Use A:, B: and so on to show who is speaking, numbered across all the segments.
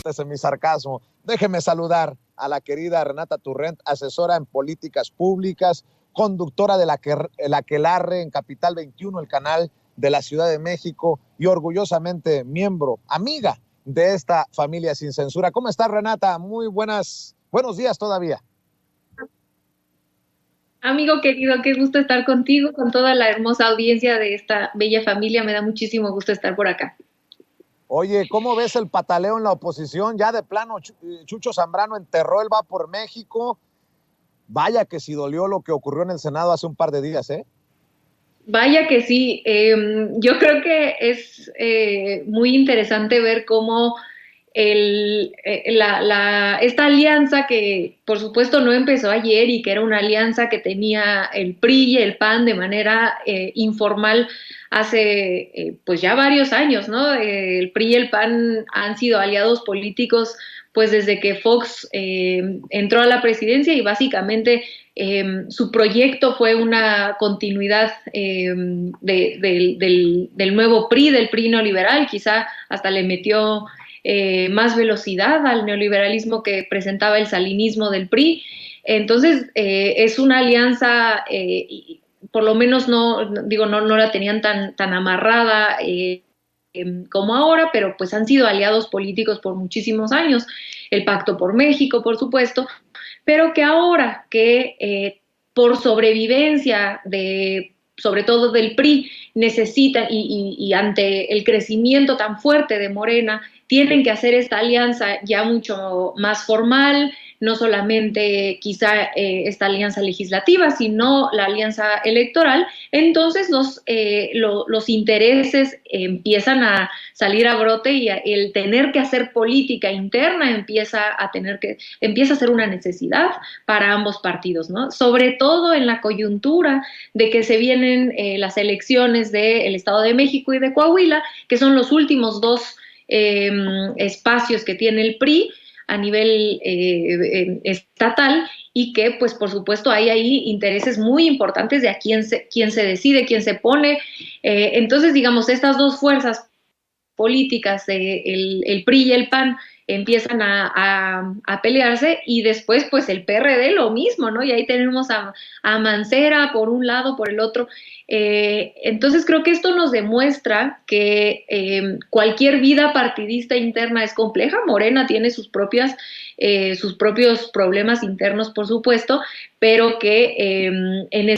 A: nótese mi sarcasmo. Déjeme saludar a la querida Renata Turrent, asesora en políticas públicas, conductora de la Aquelarre en Capital 21, el canal de la Ciudad de México, y orgullosamente miembro, amiga de esta familia sin censura. ¿Cómo estás, Renata? Muy buenos días todavía.
B: Amigo querido, qué gusto estar contigo, con toda la hermosa audiencia de esta bella familia. Me da muchísimo gusto estar por acá.
A: Oye, ¿cómo ves el pataleo en la oposición? Ya de plano, Chucho Zambrano enterró el Va por México. Vaya que sí dolió lo que ocurrió en el Senado hace un par de días, ¿eh?
B: Vaya que sí, yo creo que es muy interesante ver cómo esta alianza que por supuesto no empezó ayer y que era una alianza que tenía el PRI y el PAN de manera informal hace pues ya varios años, ¿no? El PRI y el PAN han sido aliados políticos pues desde que Fox entró a la presidencia y básicamente su proyecto fue una continuidad del nuevo PRI, del PRI neoliberal, quizá hasta le metió más velocidad al neoliberalismo que presentaba el salinismo del PRI. Entonces, es una alianza, por lo menos no la tenían tan amarrada como ahora, pero pues han sido aliados políticos por muchísimos años. El Pacto por México, por supuesto, pero que ahora que por sobrevivencia sobre todo del PRI, necesitan y ante el crecimiento tan fuerte de Morena, tienen que hacer esta alianza ya mucho más formal, no solamente quizá esta alianza legislativa, sino la alianza electoral. Entonces los intereses empiezan a salir a brote y el tener que hacer política interna empieza a ser una necesidad para ambos partidos, ¿no? Sobre todo en la coyuntura de que se vienen las elecciones del Estado de México y de Coahuila, que son los últimos dos espacios que tiene el PRI a nivel estatal, y que pues por supuesto hay ahí intereses muy importantes de a quién se decide, quién se pone. Entonces digamos, estas dos fuerzas políticas, el PRI y el PAN, empiezan a pelearse, y después pues el PRD lo mismo, ¿no? Y ahí tenemos a Mancera por un lado, por el otro. Entonces creo que esto nos demuestra que cualquier vida partidista interna es compleja. Morena tiene sus propios problemas internos, por supuesto, pero que en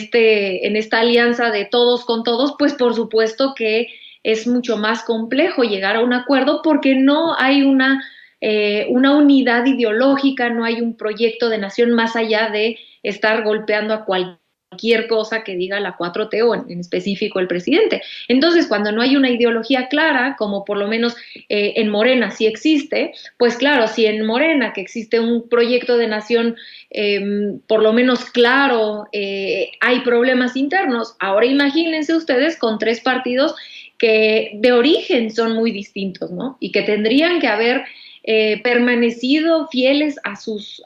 B: esta alianza de todos con todos, pues por supuesto que es mucho más complejo llegar a un acuerdo porque no hay una unidad ideológica, no hay un proyecto de nación más allá de estar golpeando a cualquier cosa que diga la 4T o en específico el presidente. Entonces, cuando no hay una ideología clara, como por lo menos en Morena sí existe, pues claro, si en Morena que existe un proyecto de nación por lo menos claro, hay problemas internos, ahora imagínense ustedes con tres partidos que de origen son muy distintos, ¿no? Y que tendrían que haber permanecido fieles a sus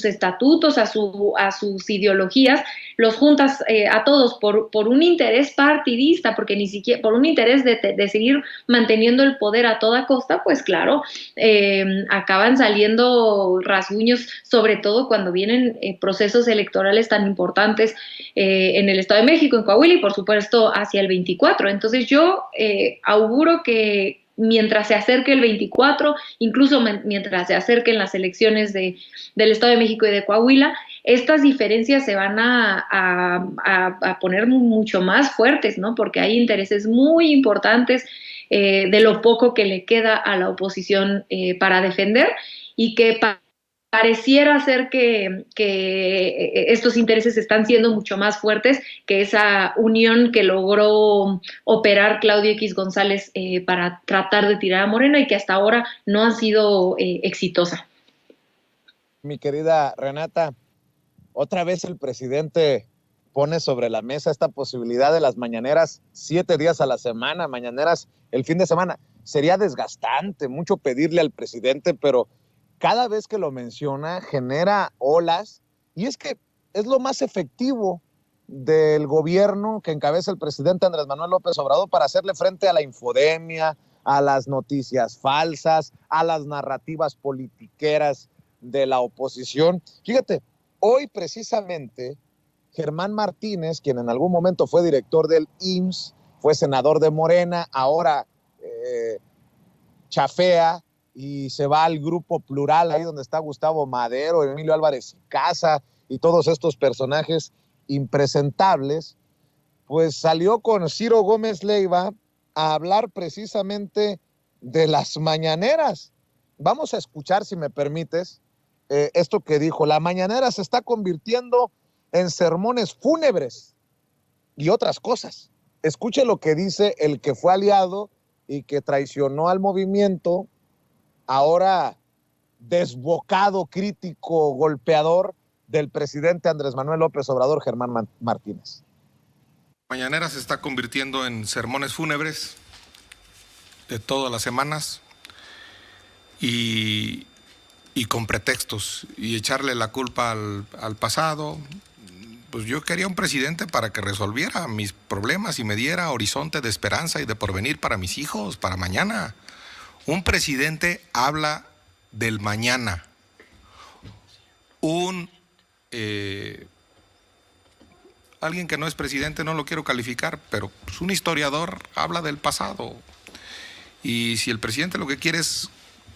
B: estatutos, a sus ideologías, los juntas a todos por un interés partidista, porque ni siquiera por un interés de seguir manteniendo el poder a toda costa, pues claro, acaban saliendo rasguños, sobre todo cuando vienen procesos electorales tan importantes en el Estado de México, en Coahuila y por supuesto hacia el 24. Entonces yo auguro que mientras se acerque el 24, incluso mientras se acerquen las elecciones del Estado de México y de Coahuila, estas diferencias se van a poner mucho más fuertes, ¿no? Porque hay intereses muy importantes de lo poco que le queda a la oposición para defender, y que pareciera ser que estos intereses están siendo mucho más fuertes que esa unión que logró operar Claudio X González para tratar de tirar a Morena, y que hasta ahora no ha sido exitosa.
A: Mi querida Renata, otra vez el presidente pone sobre la mesa esta posibilidad de las mañaneras 7 días a la semana, mañaneras el fin de semana. Sería desgastante mucho pedirle al presidente, pero cada vez que lo menciona genera olas, y es que es lo más efectivo del gobierno que encabeza el presidente Andrés Manuel López Obrador para hacerle frente a la infodemia, a las noticias falsas, a las narrativas politiqueras de la oposición. Fíjate, hoy precisamente Germán Martínez, quien en algún momento fue director del IMSS, fue senador de Morena, ahora chafea y se va al Grupo Plural, ahí donde está Gustavo Madero, Emilio Álvarez y Casa y todos estos personajes impresentables, pues salió con Ciro Gómez Leiva a hablar precisamente de las mañaneras. Vamos a escuchar, si me permites, esto que dijo: la mañanera se está convirtiendo en sermones fúnebres y otras cosas. Escuche lo que dice el que fue aliado y que traicionó al movimiento, ahora desbocado, crítico, golpeador del presidente Andrés Manuel López Obrador, Germán Martínez.
C: Mañanera se está convirtiendo en sermones fúnebres de todas las semanas y con pretextos y echarle la culpa al pasado. Pues yo quería un presidente para que resolviera mis problemas y me diera horizonte de esperanza y de porvenir para mis hijos, para mañana. Un presidente habla del mañana. Alguien que no es presidente, no lo quiero calificar, pero pues un historiador habla del pasado. Y si el presidente lo que quiere es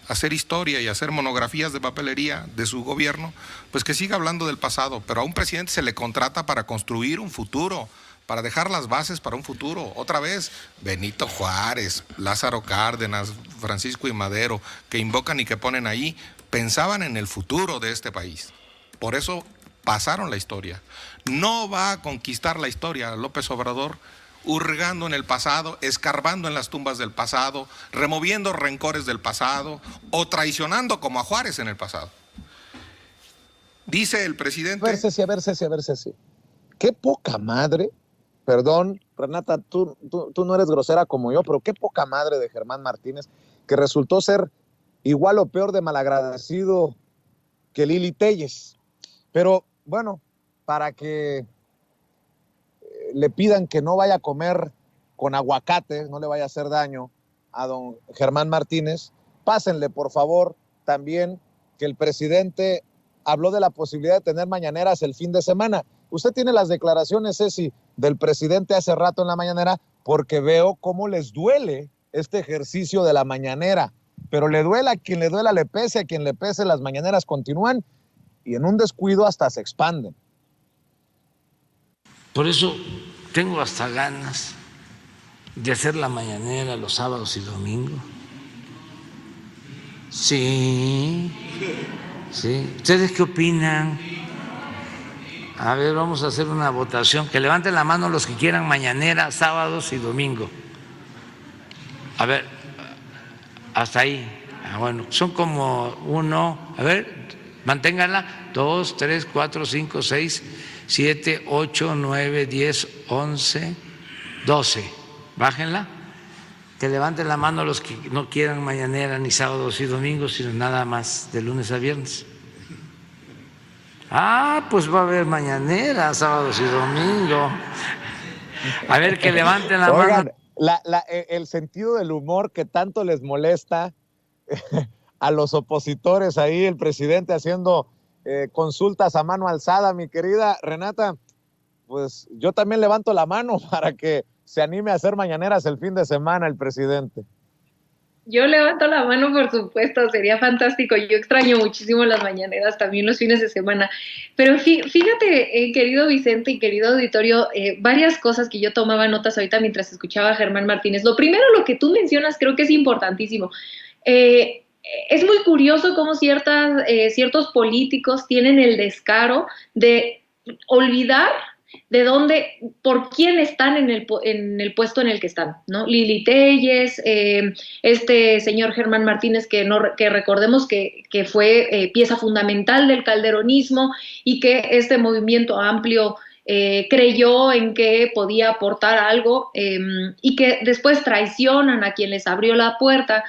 C: hacer historia y hacer monografías de papelería de su gobierno, pues que siga hablando del pasado. Pero a un presidente se le contrata para construir un futuro, para dejar las bases para un futuro. Otra vez, Benito Juárez, Lázaro Cárdenas, Francisco I. Madero, que invocan y que ponen ahí, pensaban en el futuro de este país. Por eso pasaron la historia. No va a conquistar la historia López Obrador hurgando en el pasado, escarbando en las tumbas del pasado, removiendo rencores del pasado o traicionando como a Juárez en el pasado. Dice el presidente...
A: A ver, Ceci. Qué poca madre, perdón, Renata, tú no eres grosera como yo, pero qué poca madre de Germán Martínez, que resultó ser igual o peor de malagradecido que Lili Téllez. Pero bueno, para que le pidan que no vaya a comer con aguacate, no le vaya a hacer daño a don Germán Martínez, pásenle por favor también que el presidente habló de la posibilidad de tener mañaneras el fin de semana. Usted tiene las declaraciones, Ceci, del presidente hace rato en la mañanera, porque veo cómo les duele este ejercicio de la mañanera, pero le duela a quien le duela, le pese a quien le pese, las mañaneras continúan y en un descuido hasta se expanden.
D: Por eso tengo hasta ganas de hacer la mañanera los sábados y domingos. Sí. ¿Ustedes qué opinan? A ver, vamos a hacer una votación. Que levanten la mano los que quieran mañanera, sábados y domingos. A ver, hasta ahí. Bueno, son como uno. A ver, manténganla. 2, 3, 4, 5, 6, 7, 8, 9, 10, 11, 12. Bájenla. Que levanten la mano los que no quieran mañanera ni sábados y domingos, sino nada más de lunes a viernes. Pues va a haber mañanera, sábados y domingos. A ver, que levanten la mano.
A: El sentido del humor que tanto les molesta a los opositores ahí, el presidente haciendo consultas a mano alzada, mi querida Renata, pues yo también levanto la mano para que se anime a hacer mañaneras el fin de semana el presidente.
B: Yo levanto la mano, por supuesto, sería fantástico. Yo extraño muchísimo las mañaneras, también los fines de semana. Pero fíjate, querido Vicente y querido auditorio, varias cosas que yo tomaba notas ahorita mientras escuchaba a Germán Martínez. Lo primero, lo que tú mencionas, creo que es importantísimo. Es muy curioso cómo ciertos políticos tienen el descaro de olvidar de dónde, por quién están en el puesto en el que están, ¿no? Lili Téllez, este señor Germán Martínez, que recordemos que fue pieza fundamental del calderonismo y que este movimiento amplio creyó en que podía aportar algo y que después traicionan a quien les abrió la puerta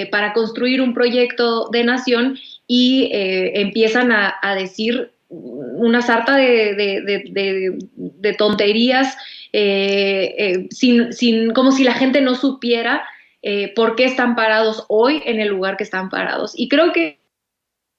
B: para construir un proyecto de nación y empiezan a decir una sarta de tonterías, como si la gente no supiera por qué están parados hoy en el lugar que están parados. Y creo que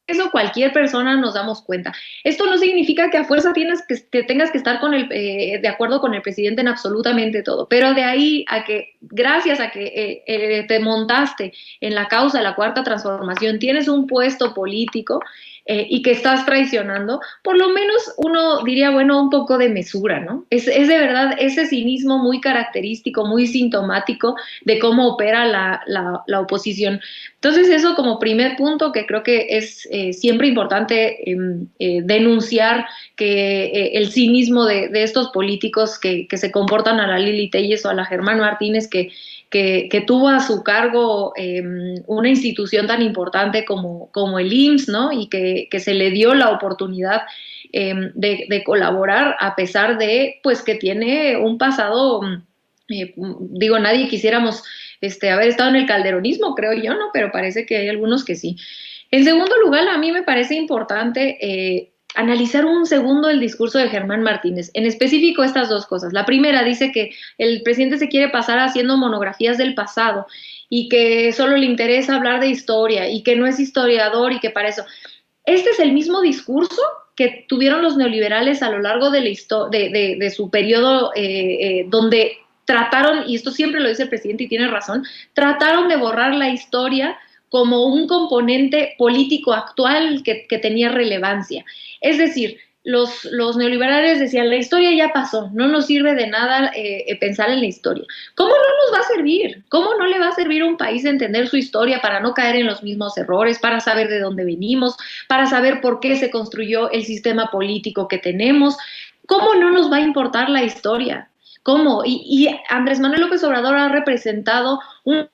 B: eso cualquier persona nos damos cuenta. Esto no significa que a fuerza tengas que estar de acuerdo con el presidente en absolutamente todo, pero de ahí a que, gracias a que te montaste en la causa de la Cuarta Transformación, tienes un puesto político y que estás traicionando, por lo menos uno diría, bueno, un poco de mesura, ¿no? Es de verdad ese cinismo muy característico, muy sintomático de cómo opera la oposición. Entonces eso como primer punto que creo que es siempre importante denunciar que el cinismo de estos políticos que se comportan a la Lili Telles o a la Germán Martínez que tuvo a su cargo una institución tan importante como el IMSS, ¿no? Y que se le dio la oportunidad de colaborar a pesar de pues que tiene un pasado, digo, nadie quisiéramos haber estado en el calderonismo, creo yo, ¿no? Pero parece que hay algunos que sí. En segundo lugar, a mí me parece importante analizar un segundo el discurso de Germán Martínez, en específico estas dos cosas. La primera dice que el presidente se quiere pasar haciendo monografías del pasado y que solo le interesa hablar de historia y que no es historiador y que para eso. Este es el mismo discurso que tuvieron los neoliberales a lo largo de su periodo donde trataron, y esto siempre lo dice el presidente y tiene razón, trataron de borrar la historia como un componente político actual que tenía relevancia. Es decir, los neoliberales decían, la historia ya pasó, no nos sirve de nada pensar en la historia. ¿Cómo no nos va a servir? ¿Cómo no le va a servir a un país entender su historia para no caer en los mismos errores, para saber de dónde venimos, para saber por qué se construyó el sistema político que tenemos? ¿Cómo no nos va a importar la historia? ¿Cómo? Y Andrés Manuel López Obrador ha representado una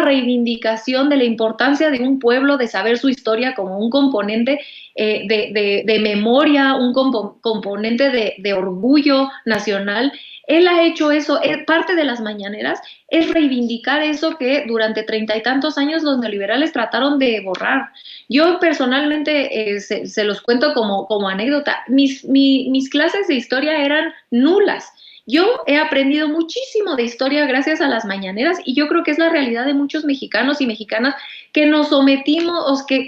B: reivindicación de la importancia de un pueblo, de saber su historia como un componente de memoria, un componente de orgullo nacional. Él ha hecho eso, parte de las mañaneras es reivindicar eso que durante 30 y tantos años los neoliberales trataron de borrar. Yo personalmente se los cuento como anécdota, mis clases de historia eran nulas. Yo he aprendido muchísimo de historia gracias a las mañaneras y yo creo que es la realidad de muchos mexicanos y mexicanas que nos sometimos, que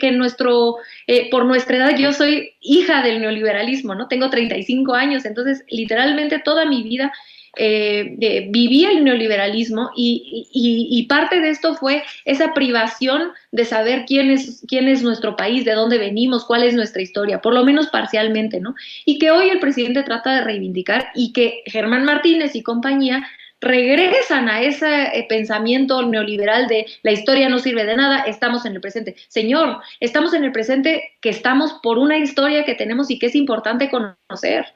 B: por nuestra edad, yo soy hija del neoliberalismo, ¿no? Tengo 35 años, entonces literalmente toda mi vida viví el neoliberalismo y parte de esto fue esa privación de saber quién es nuestro país, de dónde venimos, cuál es nuestra historia, por lo menos parcialmente, ¿no? Y que hoy el presidente trata de reivindicar y que Germán Martínez y compañía regresan a ese pensamiento neoliberal de la historia no sirve de nada, estamos en el presente. Señor, estamos en el presente que estamos por una historia que tenemos y que es importante conocer.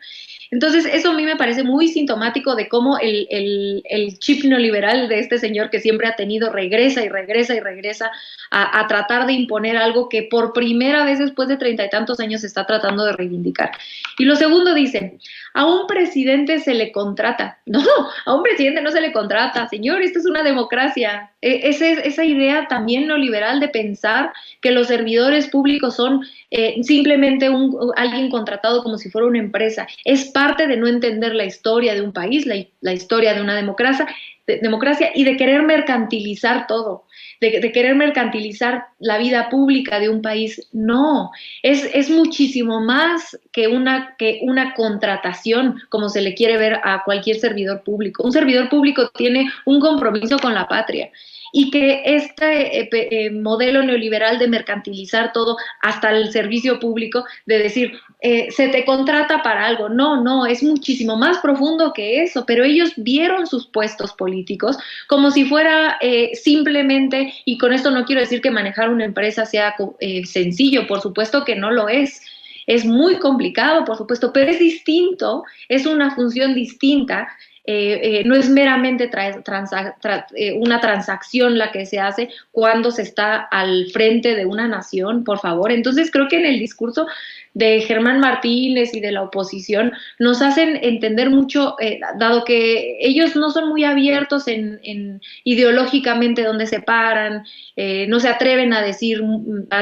B: Entonces, eso a mí me parece muy sintomático de cómo el chip neoliberal de este señor que siempre ha tenido regresa y regresa y regresa a tratar de imponer algo que por primera vez después de 30 y tantos años se está tratando de reivindicar. Y lo segundo dice, a un presidente se le contrata. No, a un presidente no se le contrata. Señor, esto es una democracia. Esa idea también neoliberal de pensar que los servidores públicos son simplemente alguien contratado como si fuera una empresa. Es parte de no entender la historia de un país, la historia de una democracia y de querer mercantilizar todo, de querer mercantilizar la vida pública de un país. No, es muchísimo más que una contratación, como se le quiere ver a cualquier servidor público. Un servidor público tiene un compromiso con la patria. Y que este modelo neoliberal de mercantilizar todo hasta el servicio público, de decir, se te contrata para algo. No, es muchísimo más profundo que eso, pero ellos vieron sus puestos políticos como si fuera simplemente, y con esto no quiero decir que manejar una empresa sea sencillo, por supuesto que no lo es. Es muy complicado, por supuesto, pero es distinto, es una función distinta. No es meramente una transacción la que se hace cuando se está al frente de una nación, por favor. Entonces creo que en el discurso de Germán Martínez y de la oposición nos hacen entender mucho, dado que ellos no son muy abiertos ideológicamente dónde se paran, no se atreven a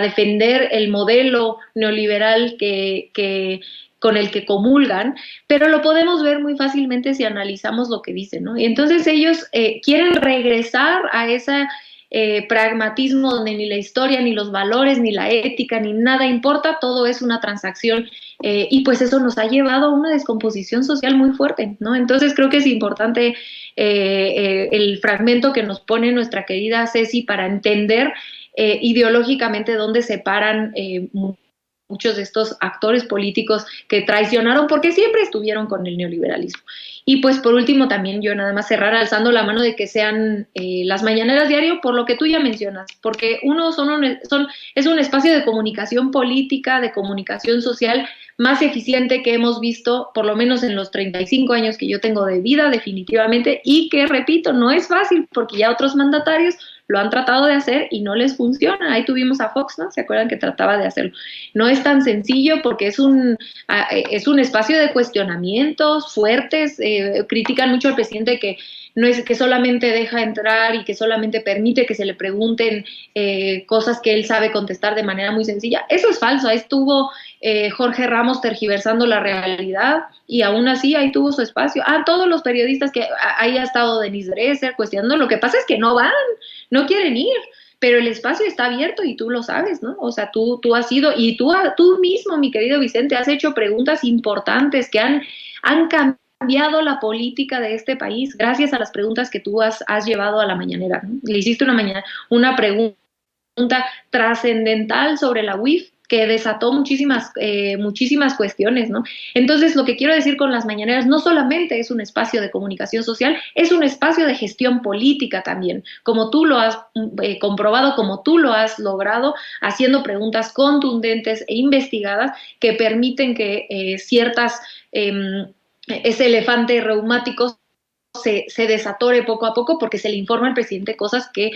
B: defender el modelo neoliberal que con el que comulgan, pero lo podemos ver muy fácilmente si analizamos lo que dicen, ¿no? Y entonces ellos quieren regresar a ese pragmatismo donde ni la historia, ni los valores, ni la ética, ni nada importa, todo es una transacción, y pues eso nos ha llevado a una descomposición social muy fuerte, ¿no? Entonces creo que es importante el fragmento que nos pone nuestra querida Ceci para entender ideológicamente dónde se paran muchos de estos actores políticos que traicionaron porque siempre estuvieron con el neoliberalismo. Y pues por último también yo nada más cerrar alzando la mano de que sean las mañaneras diario por lo que tú ya mencionas, porque es un espacio de comunicación política, de comunicación social más eficiente que hemos visto por lo menos en los 35 años que yo tengo de vida definitivamente, y que repito, no es fácil porque ya otros mandatarios lo han tratado de hacer y no les funciona. Ahí tuvimos a Fox, ¿no? ¿Se acuerdan que trataba de hacerlo? No es tan sencillo porque es un espacio de cuestionamientos fuertes. Critican mucho al presidente que no es que solamente deja entrar y que solamente permite que se le pregunten cosas que él sabe contestar de manera muy sencilla. Eso es falso. Ahí estuvo Jorge Ramos tergiversando la realidad y aún así ahí tuvo su espacio. Todos los periodistas que ahí ha estado Denise Dresser cuestionando, lo que pasa es que no van, no quieren ir, pero el espacio está abierto y tú lo sabes, ¿no? O sea, tú has ido y tú mismo, mi querido Vicente, has hecho preguntas importantes que han cambiado la política de este país gracias a las preguntas que tú has llevado a la mañanera, ¿no? Le hiciste una pregunta trascendental sobre la UIF que desató muchísimas cuestiones, ¿no? Entonces, lo que quiero decir con las mañaneras no solamente es un espacio de comunicación social, es un espacio de gestión política también, como tú lo has comprobado, como tú lo has logrado, haciendo preguntas contundentes e investigadas que permiten que ese elefante reumático se desatore poco a poco porque se le informa al presidente cosas que,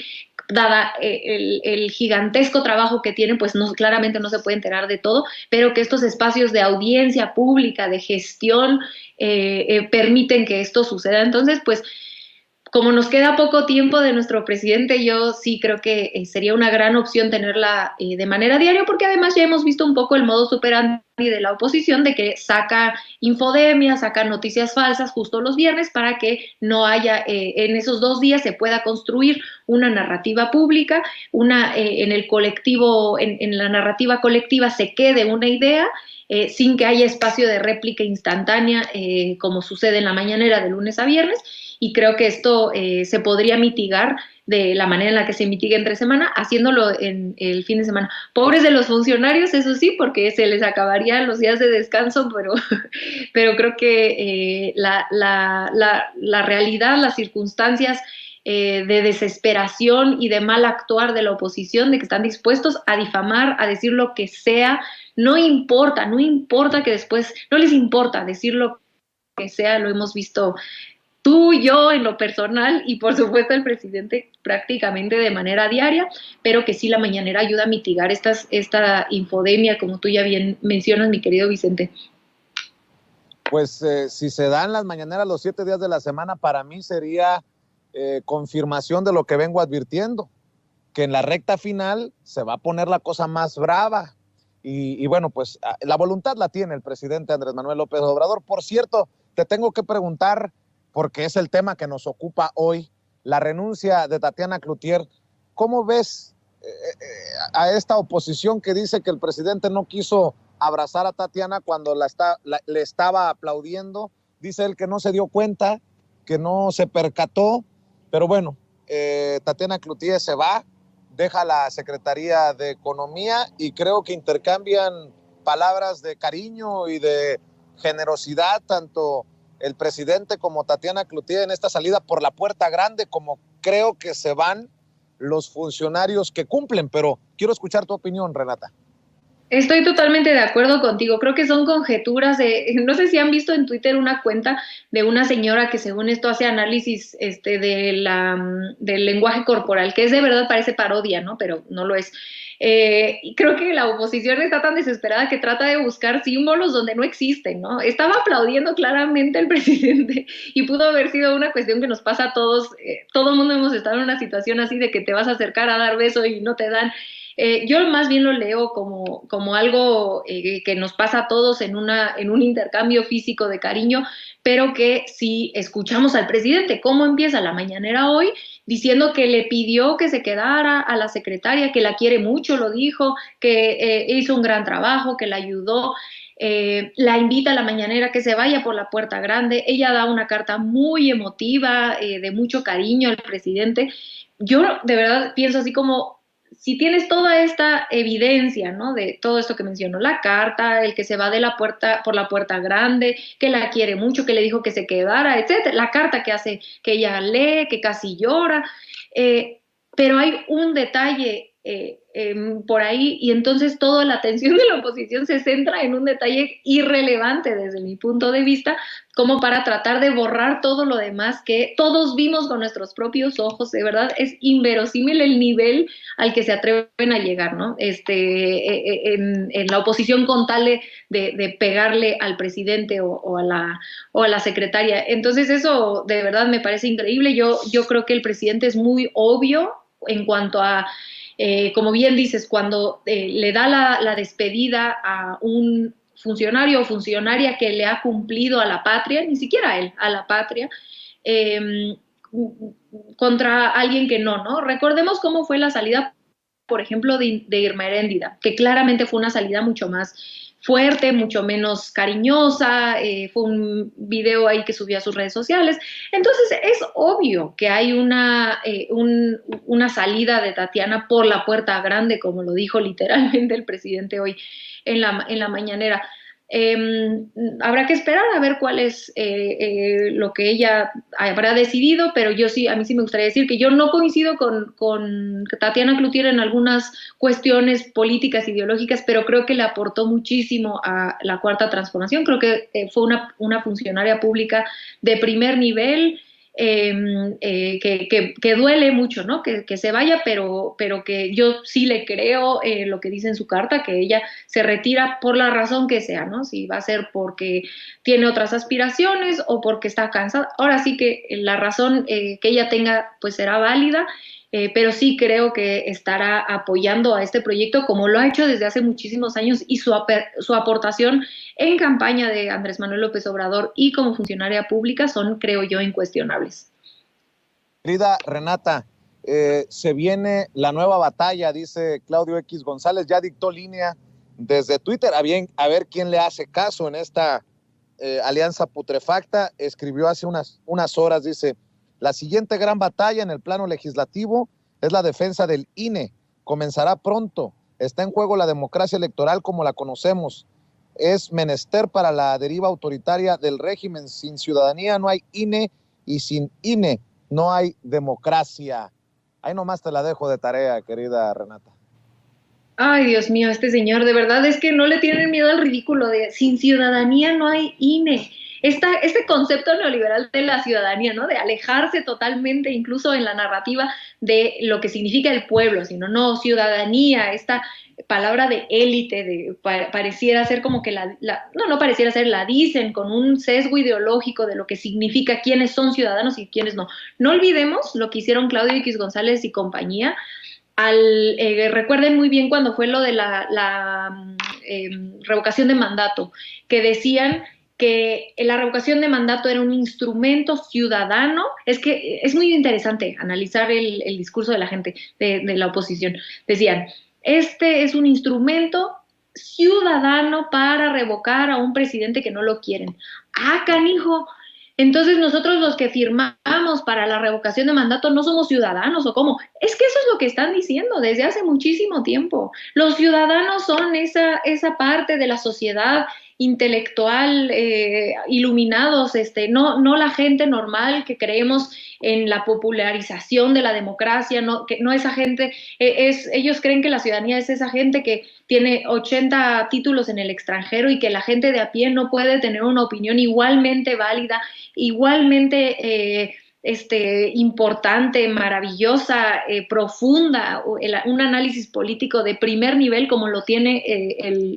B: dada el gigantesco trabajo que tiene, pues claramente no se puede enterar de todo, pero que estos espacios de audiencia pública, de gestión, permiten que esto suceda. Entonces, pues, como nos queda poco tiempo de nuestro presidente, yo sí creo que sería una gran opción tenerla de manera diaria, porque además ya hemos visto un poco el modus operandi de la oposición, de que saca infodemia, saca noticias falsas justo los viernes para que no haya, en esos 2 días se pueda construir una narrativa pública, en el colectivo, en la narrativa colectiva se quede una idea, sin que haya espacio de réplica instantánea, como sucede en la mañanera de lunes a viernes. Y creo que esto se podría mitigar de la manera en la que se mitiga entre semana, haciéndolo en el fin de semana. Pobres de los funcionarios, eso sí, porque se les acabarían los días de descanso, pero creo que la realidad, las circunstancias de desesperación y de mal actuar de la oposición, de que están dispuestos a difamar, a decir lo que sea, no importa que después, no les importa decir lo que sea, lo hemos visto tú, yo en lo personal y por supuesto el presidente prácticamente de manera diaria, pero que sí la mañanera ayuda a mitigar esta infodemia, como tú ya bien mencionas, mi querido Vicente.
A: Pues si se dan las mañaneras los 7 días de la semana, para mí sería confirmación de lo que vengo advirtiendo, que en la recta final se va a poner la cosa más brava. Y bueno, pues la voluntad la tiene el presidente Andrés Manuel López Obrador. Por cierto, te tengo que preguntar, porque es el tema que nos ocupa hoy, la renuncia de Tatiana Cloutier. ¿Cómo ves a esta oposición que dice que el presidente no quiso abrazar a Tatiana cuando le estaba aplaudiendo? Dice él que no se dio cuenta, que no se percató, pero bueno, Tatiana Cloutier se va, deja la Secretaría de Economía y creo que intercambian palabras de cariño y de generosidad, tanto el presidente como Tatiana Cloutier, en esta salida por la puerta grande, como creo que se van los funcionarios que cumplen. Pero quiero escuchar tu opinión, Renata.
B: Estoy totalmente de acuerdo contigo. Creo que son conjeturas no sé si han visto en Twitter una cuenta de una señora que según esto hace análisis del lenguaje corporal, que es de verdad, parece parodia, ¿no? Pero no lo es. Y creo que la oposición está tan desesperada que trata de buscar símbolos donde no existen, ¿no? Estaba aplaudiendo claramente al presidente y pudo haber sido una cuestión que nos pasa a todos. Todo el mundo hemos estado en una situación así de que te vas a acercar a dar beso y no te dan. Yo más bien lo leo como algo que nos pasa a todos en un intercambio físico de cariño, pero que si escuchamos al presidente, cómo empieza la mañanera hoy, diciendo que le pidió que se quedara a la secretaria, que la quiere mucho, lo dijo, que hizo un gran trabajo, que la ayudó. La invita a la mañanera que se vaya por la puerta grande. Ella da una carta muy emotiva, de mucho cariño al presidente. Yo de verdad pienso así como, si tienes toda esta evidencia, ¿no? De todo esto que mencionó, la carta, el que se va de la puerta por la puerta grande, que la quiere mucho, que le dijo que se quedara, etcétera, la carta que hace, que ella lee, que casi llora, pero hay un detalle por ahí, y entonces toda la atención de la oposición se centra en un detalle irrelevante desde mi punto de vista, como para tratar de borrar todo lo demás que todos vimos con nuestros propios ojos. De verdad es inverosímil el nivel al que se atreven a llegar, ¿no? En la oposición con tal de pegarle al presidente o a la secretaria. Entonces eso de verdad me parece increíble. Yo creo que el presidente es muy obvio en cuanto a como bien dices, cuando le da la despedida a un funcionario o funcionaria que le ha cumplido a la patria, ni siquiera a él, a la patria, eh, contra alguien que no. Recordemos cómo fue la salida, por ejemplo, de Irma Heréndida, que claramente fue una salida mucho más fuerte, mucho menos cariñosa, fue un video ahí que subió a sus redes sociales. Entonces es obvio que hay una salida de Tatiana por la puerta grande, como lo dijo literalmente el presidente hoy en la mañanera. Habrá que esperar a ver cuál es lo que ella habrá decidido, pero a mí sí me gustaría decir que yo no coincido con Tatiana Cloutier en algunas cuestiones políticas, ideológicas, pero creo que le aportó muchísimo a la Cuarta Transformación. Creo que fue una funcionaria pública de primer nivel, que duele mucho, ¿no? Que se vaya, pero que yo sí le creo lo que dice en su carta, que ella se retira por la razón que sea, ¿no? Si va a ser porque tiene otras aspiraciones o porque está cansada. Ahora sí que la razón que ella tenga pues será válida, pero sí creo que estará apoyando a este proyecto como lo ha hecho desde hace muchísimos años, y su aportación en campaña de Andrés Manuel López Obrador y como funcionaria pública son, creo yo, incuestionables.
A: Querida Renata, se viene la nueva batalla, dice Claudio X González, ya dictó línea desde Twitter, a ver quién le hace caso en esta alianza putrefacta. Escribió hace unas horas, dice: la siguiente gran batalla en el plano legislativo es la defensa del INE. Comenzará pronto. Está en juego la democracia electoral como la conocemos. Es menester para la deriva autoritaria del régimen. Sin ciudadanía no hay INE, y sin INE no hay democracia. Ahí nomás te la dejo de tarea, querida Renata.
B: Ay, Dios mío, este señor, de verdad es que no le tienen miedo al ridículo de sin ciudadanía no hay INE. Este concepto neoliberal de la ciudadanía, ¿no? De alejarse totalmente, incluso en la narrativa, de lo que significa el pueblo, sino no, ciudadanía, esta palabra de élite, pareciera ser como que no pareciera ser, la dicen con un sesgo ideológico de lo que significa quiénes son ciudadanos y quiénes no. No olvidemos lo que hicieron Claudio X González y compañía. Recuerden muy bien cuando fue lo de la revocación de mandato, que decían que la revocación de mandato era un instrumento ciudadano. Es que es muy interesante analizar el discurso de la gente de la oposición. Decían, este es un instrumento ciudadano para revocar a un presidente que no lo quieren. ¡Ah, canijo! Entonces nosotros los que firmamos para la revocación de mandato no somos ciudadanos, ¿o cómo? Es que eso es lo que están diciendo desde hace muchísimo tiempo. Los ciudadanos son esa parte de la sociedad intelectual, iluminados, no la gente normal que creemos en la popularización de la democracia, que no esa gente, ellos creen que la ciudadanía es esa gente que tiene 80 títulos en el extranjero y que la gente de a pie no puede tener una opinión igualmente válida, igualmente importante, maravillosa, profunda, un análisis político de primer nivel como lo tiene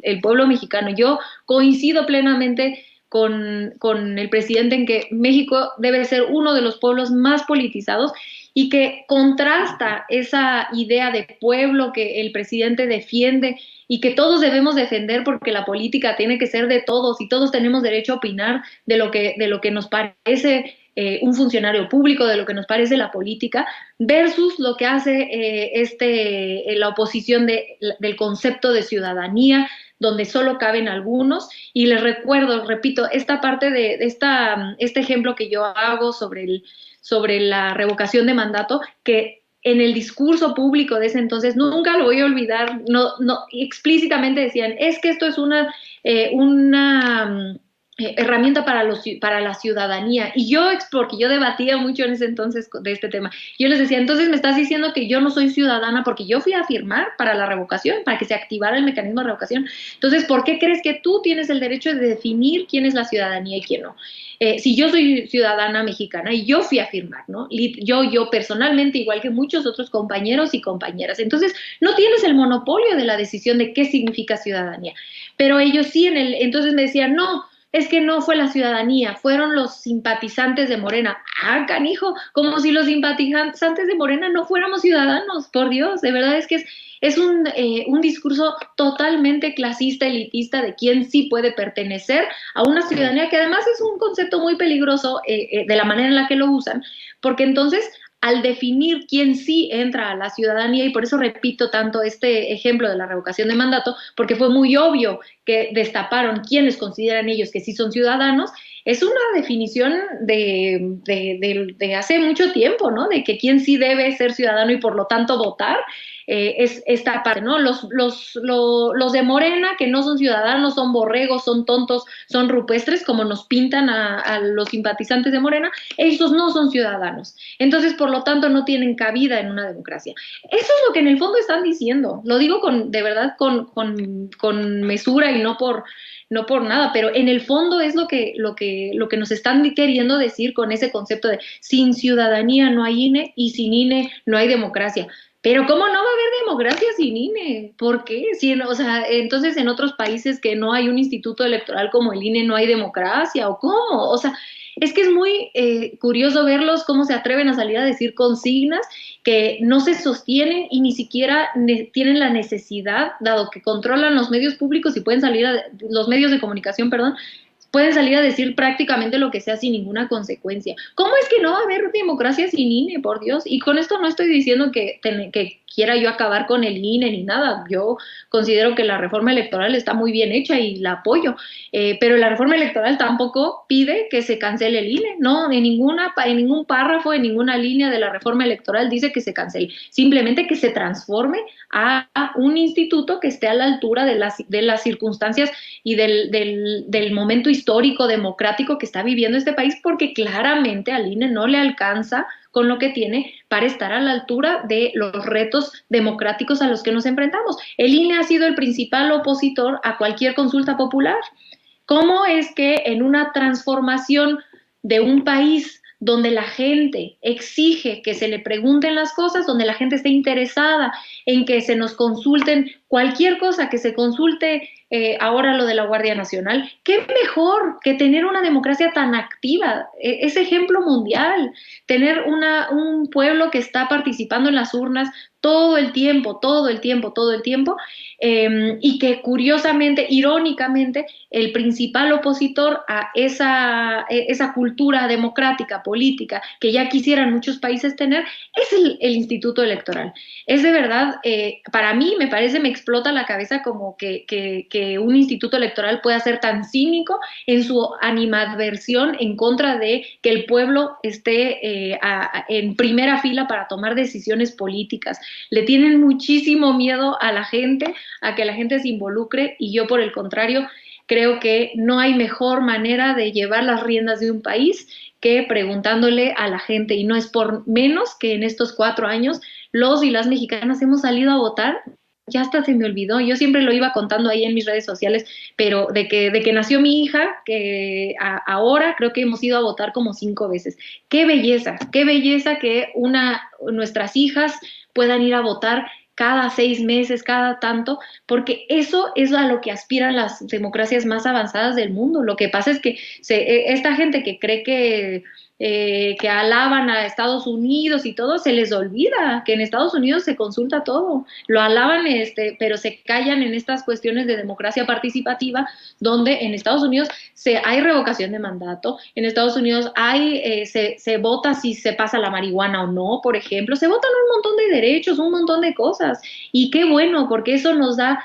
B: el pueblo mexicano. Yo coincido plenamente con el presidente en que México debe ser uno de los pueblos más politizados y que contrasta esa idea de pueblo que el presidente defiende y que todos debemos defender porque la política tiene que ser de todos y todos tenemos derecho a opinar de lo que nos parece un funcionario público, de lo que nos parece la política, versus lo que hace la oposición del concepto de ciudadanía, donde solo caben algunos. Y les recuerdo, repito, esta parte de este ejemplo que yo hago sobre la revocación de mandato, que en el discurso público de ese entonces, nunca lo voy a olvidar, explícitamente decían, es que esto es una herramienta para la ciudadanía. Y yo, porque yo debatía mucho en ese entonces de este tema, yo les decía, entonces me estás diciendo que yo no soy ciudadana porque yo fui a firmar para la revocación, para que se activara el mecanismo de revocación. Entonces, ¿por qué crees que tú tienes el derecho de definir quién es la ciudadanía y quién no? Si yo soy ciudadana mexicana y yo fui a firmar, ¿no? Yo personalmente, igual que muchos otros compañeros y compañeras. Entonces, no tienes el monopolio de la decisión de qué significa ciudadanía. Pero ellos sí, entonces me decían, no, es que no fue la ciudadanía, fueron los simpatizantes de Morena. Ah, canijo, como si los simpatizantes de Morena no fuéramos ciudadanos, por Dios, de verdad es que es un discurso totalmente clasista, elitista, de quién sí puede pertenecer a una ciudadanía, que además es un concepto muy peligroso de la manera en la que lo usan, porque entonces al definir quién sí entra a la ciudadanía, y por eso repito tanto este ejemplo de la revocación de mandato, porque fue muy obvio que destaparon quiénes consideran ellos que sí son ciudadanos, es una definición de hace mucho tiempo, ¿no? De que quién sí debe ser ciudadano y por lo tanto votar, es esta parte, ¿no? Los de Morena, que no son ciudadanos, son borregos, son tontos, son rupestres, como nos pintan a los simpatizantes de Morena, esos no son ciudadanos. Entonces, por lo tanto, no tienen cabida en una democracia. Eso es lo que en el fondo están diciendo. Lo digo de verdad con mesura y no por nada, pero en el fondo es lo que nos están queriendo decir con ese concepto de sin ciudadanía no hay INE y sin INE no hay democracia. Pero ¿cómo no va a haber democracia sin INE? ¿Por qué? O sea, entonces en otros países que no hay un instituto electoral como el INE no hay democracia, ¿o cómo? O sea, es que es muy curioso verlos cómo se atreven a salir a decir consignas que no se sostienen y ni siquiera tienen la necesidad, dado que controlan los medios públicos y pueden salir los medios de comunicación, perdón, pueden salir a decir prácticamente lo que sea sin ninguna consecuencia. ¿Cómo es que no va a haber democracia sin INE, por Dios? Y con esto no estoy diciendo que quiera yo acabar con el INE ni nada. Yo considero que la reforma electoral está muy bien hecha y la apoyo, pero la reforma electoral tampoco pide que se cancele el INE, no, en ningún párrafo, en ninguna línea de la reforma electoral dice que se cancele, simplemente que se transforme a un instituto que esté a la altura de las circunstancias y del momento histórico, democrático que está viviendo este país, porque claramente al INE no le alcanza con lo que tiene para estar a la altura de los retos democráticos a los que nos enfrentamos. El INE ha sido el principal opositor a cualquier consulta popular. ¿Cómo es que en una transformación de un país donde la gente exige que se le pregunten las cosas, donde la gente esté interesada en que se nos consulten cualquier cosa, que se consulte ahora lo de la Guardia Nacional, qué mejor que tener una democracia tan activa, es ejemplo mundial, tener un pueblo que está participando en las urnas todo el tiempo, y que curiosamente, irónicamente, el principal opositor a esa cultura democrática, política, que ya quisieran muchos países tener, es el Instituto Electoral. Es de verdad, para mí me explota la cabeza como que un instituto electoral pueda ser tan cínico en su animadversión en contra de que el pueblo esté en primera fila para tomar decisiones políticas. Le tienen muchísimo miedo a la gente, a que la gente se involucre, y yo por el contrario creo que no hay mejor manera de llevar las riendas de un país que preguntándole a la gente, y no es por menos que en estos 4 años los y las mexicanas hemos salido a votar ya hasta se me olvidó, yo siempre lo iba contando ahí en mis redes sociales, pero de que nació mi hija, que ahora creo que hemos ido a votar como 5 veces. Qué belleza que nuestras hijas puedan ir a votar cada 6 meses, cada tanto, porque eso es a lo que aspiran las democracias más avanzadas del mundo. Lo que pasa es que esta gente que cree que alaban a Estados Unidos y todo, se les olvida que en Estados Unidos se consulta todo, lo alaban, pero se callan en estas cuestiones de democracia participativa, donde en Estados Unidos hay revocación de mandato, en Estados Unidos se vota si se pasa la marihuana o no, por ejemplo, se votan un montón de derechos, un montón de cosas, y qué bueno, porque eso nos da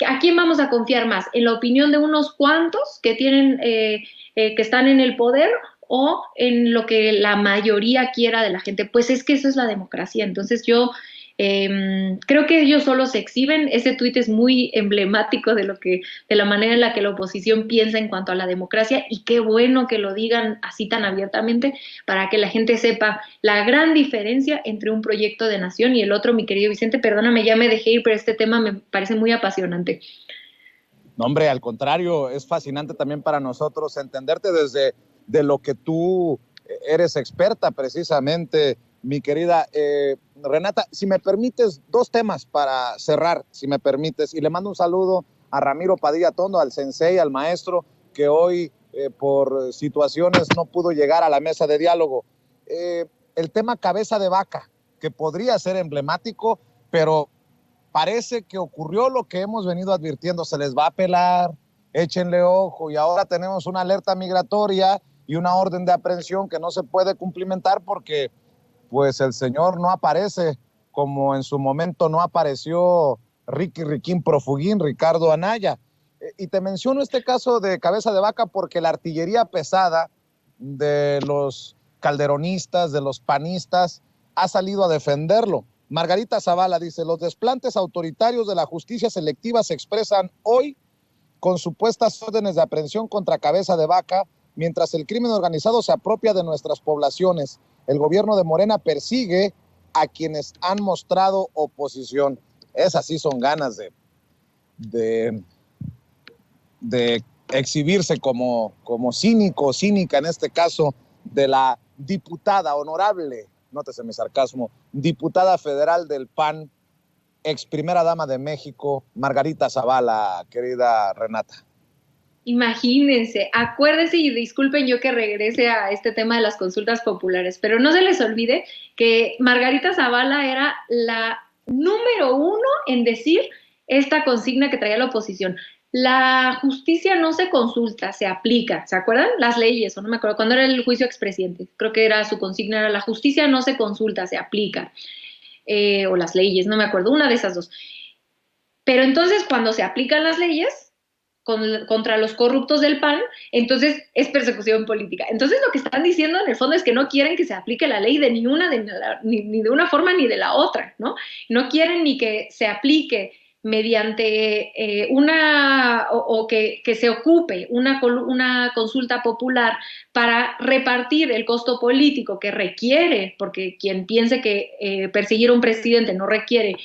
B: ¿a quién vamos a confiar más? ¿En la opinión de unos cuantos que que están en el poder, o en lo que la mayoría quiera de la gente? Pues es que eso es la democracia. Entonces yo creo que ellos solo se exhiben. Ese tuit es muy emblemático de la manera en la que la oposición piensa en cuanto a la democracia, y qué bueno que lo digan así tan abiertamente para que la gente sepa la gran diferencia entre un proyecto de nación y el otro. Mi querido Vicente, perdóname, ya me dejé ir, pero este tema me parece muy apasionante.
A: No, hombre, al contrario, es fascinante también para nosotros entenderte desde de lo que tú eres experta precisamente, mi querida Renata. Si me permites, 2 temas para cerrar, si me permites, y le mando un saludo a Ramiro Padilla Tondo, al sensei, al maestro, que hoy por situaciones no pudo llegar a la mesa de diálogo. El tema cabeza de vaca, que podría ser emblemático, pero parece que ocurrió lo que hemos venido advirtiendo: se les va a pelar, échenle ojo, y ahora tenemos una alerta migratoria y una orden de aprehensión que no se puede cumplimentar porque pues el señor no aparece, como en su momento no apareció Riquín Profugín, Ricardo Anaya. Y te menciono este caso de cabeza de vaca porque la artillería pesada de los calderonistas, de los panistas, ha salido a defenderlo. Margarita Zavala dice: los desplantes autoritarios de la justicia selectiva se expresan hoy con supuestas órdenes de aprehensión contra cabeza de vaca, mientras el crimen organizado se apropia de nuestras poblaciones. El gobierno de Morena persigue a quienes han mostrado oposición. Esas sí son ganas de exhibirse como cínico, cínica en este caso, de la diputada honorable, nótese mi sarcasmo, diputada federal del PAN, ex primera dama de México, Margarita Zavala, querida Renata.
B: Imagínense, acuérdense, y disculpen yo que regrese a este tema de las consultas populares, pero no se les olvide que Margarita Zavala era la número 1 en decir esta consigna que traía la oposición: la justicia no se consulta, se aplica. ¿Se acuerdan? Las leyes, o no me acuerdo, cuando era el juicio expresidente, creo que era su consigna, era: la justicia no se consulta, se aplica. O las leyes, no me acuerdo, una de esas dos. Pero entonces, cuando se aplican las leyes contra los corruptos del PAN, entonces es persecución política. Entonces lo que están diciendo en el fondo es que no quieren que se aplique la ley de ni de una forma ni de la otra, ¿no? No quieren ni que se aplique mediante que se ocupe una consulta popular para repartir el costo político que requiere, porque quien piense que perseguir a un presidente no requiere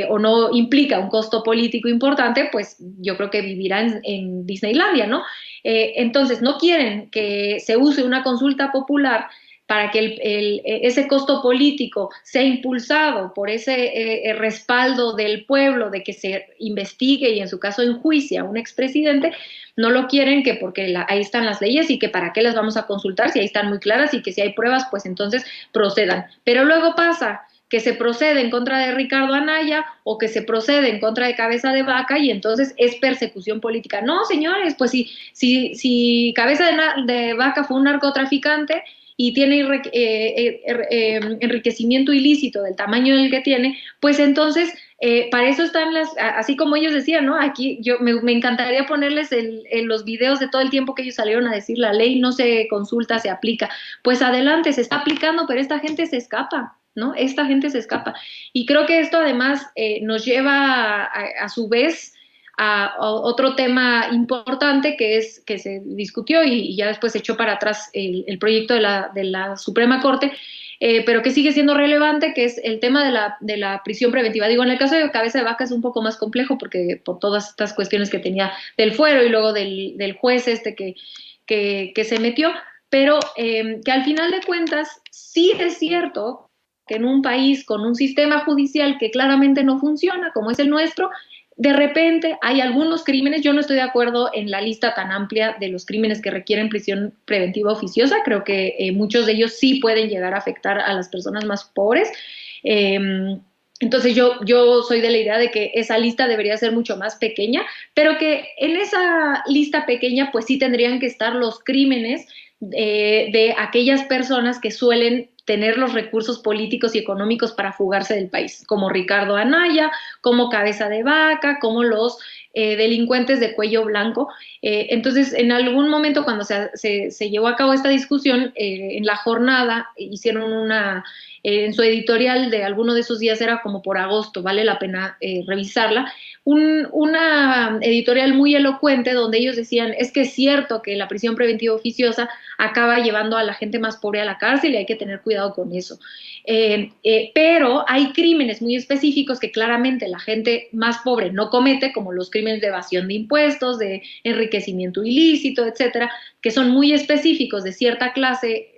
B: o no implica un costo político importante, pues yo creo que vivirá en Disneylandia, ¿no? Entonces no quieren que se use una consulta popular para que ese costo político sea impulsado por ese respaldo del pueblo de que se investigue y en su caso enjuicie a un expresidente. No lo quieren, que porque ahí están las leyes y que para qué las vamos a consultar si ahí están muy claras, y que si hay pruebas, pues entonces procedan. Pero luego pasa que se procede en contra de Ricardo Anaya o que se procede en contra de Cabeza de Vaca, y entonces es persecución política. No, señores, pues si Cabeza de Vaca fue un narcotraficante y tiene enriquecimiento ilícito del tamaño del que tiene, pues entonces para eso están así como ellos decían, ¿no? Aquí me encantaría ponerles los videos de todo el tiempo que ellos salieron a decir: la ley no se consulta, se aplica. Pues adelante, se está aplicando, pero esta gente se escapa, ¿no? Esta gente se escapa. Y creo que esto además nos lleva a su vez a otro tema importante que se discutió y ya después se echó para atrás el proyecto de la Suprema Corte, pero que sigue siendo relevante, que es el tema de la prisión preventiva. Digo, en el caso de Cabeza de Vaca es un poco más complejo porque por todas estas cuestiones que tenía del fuero y luego del juez que se metió, pero que al final de cuentas sí es cierto que en un país con un sistema judicial que claramente no funciona, como es el nuestro, de repente hay algunos crímenes. Yo no estoy de acuerdo en la lista tan amplia de los crímenes que requieren prisión preventiva oficiosa. Creo que muchos de ellos sí pueden llegar a afectar a las personas más pobres. Entonces yo soy de la idea de que esa lista debería ser mucho más pequeña, pero que en esa lista pequeña pues sí tendrían que estar los crímenes de aquellas personas que suelen tener los recursos políticos y económicos para fugarse del país, como Ricardo Anaya, como Cabeza de Vaca, como los delincuentes de cuello blanco. Entonces, en algún momento cuando se llevó a cabo esta discusión, en la jornada hicieron en su editorial de alguno de esos días, era como por agosto, vale la pena revisarla, una editorial muy elocuente donde ellos decían, es que es cierto que la prisión preventiva oficiosa acaba llevando a la gente más pobre a la cárcel y hay que tener cuidado con eso. Pero hay crímenes muy específicos que claramente la gente más pobre no comete, como los crímenes de evasión de impuestos, de enriquecimiento ilícito, etcétera, que son muy específicos de cierta clase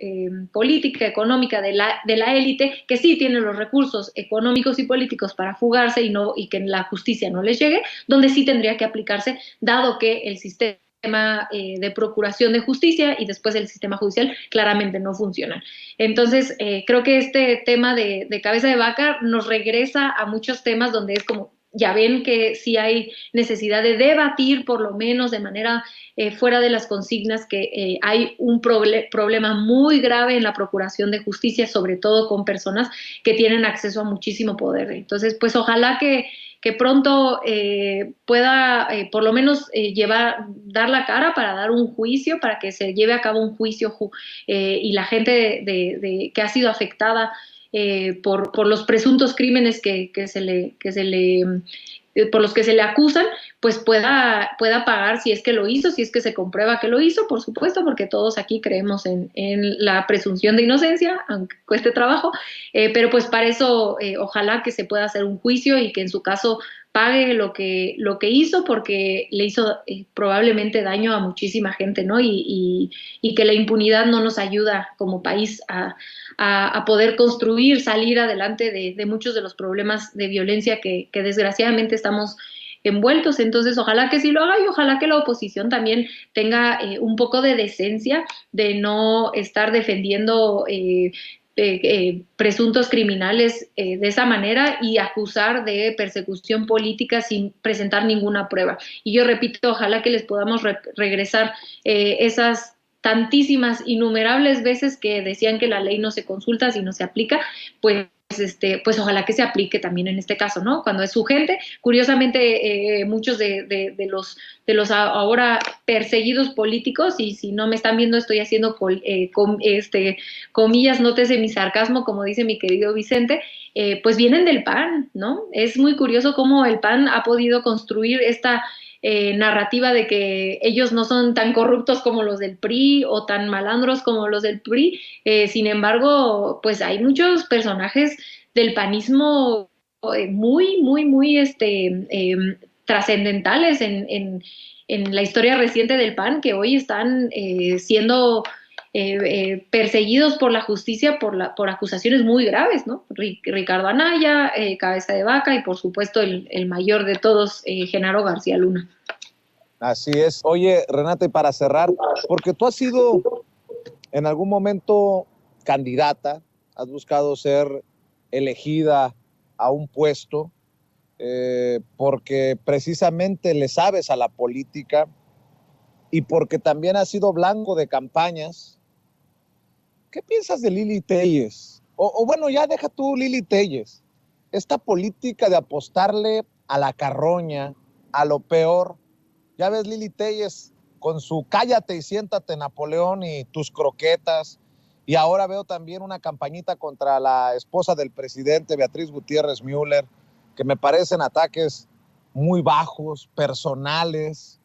B: política, económica de la élite, que sí tienen los recursos económicos y políticos para fugarse y que la justicia no les llegue, donde sí tendría que aplicarse, dado que el sistema de procuración de justicia y después el sistema judicial claramente no funcionan. Entonces, creo que este tema de Cabeza de Vaca nos regresa a muchos temas donde es como, ya ven que sí hay necesidad de debatir, por lo menos de manera fuera de las consignas, que hay un problema muy grave en la procuración de justicia, sobre todo con personas que tienen acceso a muchísimo poder. Entonces, pues ojalá que pronto pueda por lo menos dar la cara para dar un juicio, para que se lleve a cabo un juicio y la gente que ha sido afectada por los presuntos crímenes por los que se le acusan, pues pueda pagar si es que lo hizo, si es que se comprueba que lo hizo, por supuesto, porque todos aquí creemos en la presunción de inocencia, aunque cueste trabajo, pero pues para eso ojalá que se pueda hacer un juicio y que en su caso pague lo que hizo, porque le hizo probablemente daño a muchísima gente, ¿no? Y que la impunidad no nos ayuda como país a poder construir, salir adelante de muchos de los problemas de violencia que desgraciadamente estamos envueltos. Entonces, ojalá que sí lo haga y ojalá que la oposición también tenga un poco de decencia de no estar defendiendo presuntos criminales de esa manera y acusar de persecución política sin presentar ninguna prueba. Y yo repito, ojalá que les podamos regresar esas tantísimas, innumerables veces que decían que la ley no se consulta si no se aplica, pues ojalá que se aplique también en este caso, ¿no? Cuando es su gente. Curiosamente, muchos de los ahora perseguidos políticos, y si no me están viendo estoy haciendo comillas, nótese mi sarcasmo, como dice mi querido Vicente, pues vienen del PAN, ¿no? Es muy curioso cómo el PAN ha podido construir esta narrativa de que ellos no son tan corruptos como los del PRI o tan malandros como los del PRI. Sin embargo, pues hay muchos personajes del panismo muy, muy, muy trascendentales en la historia reciente del PAN, que hoy están siendo perseguidos por la justicia por acusaciones muy graves, ¿no? Ricardo Anaya, Cabeza de Vaca y por supuesto el mayor de todos, Genaro García Luna.
A: Así es. Oye, Renata, y para cerrar, porque tú has sido en algún momento candidata, has buscado ser elegida a un puesto, porque precisamente le sabes a la política y porque también has sido blanco de campañas. ¿Qué piensas de Lili Téllez? O bueno, ya deja tú Lili Téllez. Esta política de apostarle a la carroña, a lo peor. Ya ves Lili Téllez con su cállate y siéntate Napoleón y tus croquetas. Y ahora veo también una campañita contra la esposa del presidente, Beatriz Gutiérrez Müller, que me parecen ataques muy bajos, personales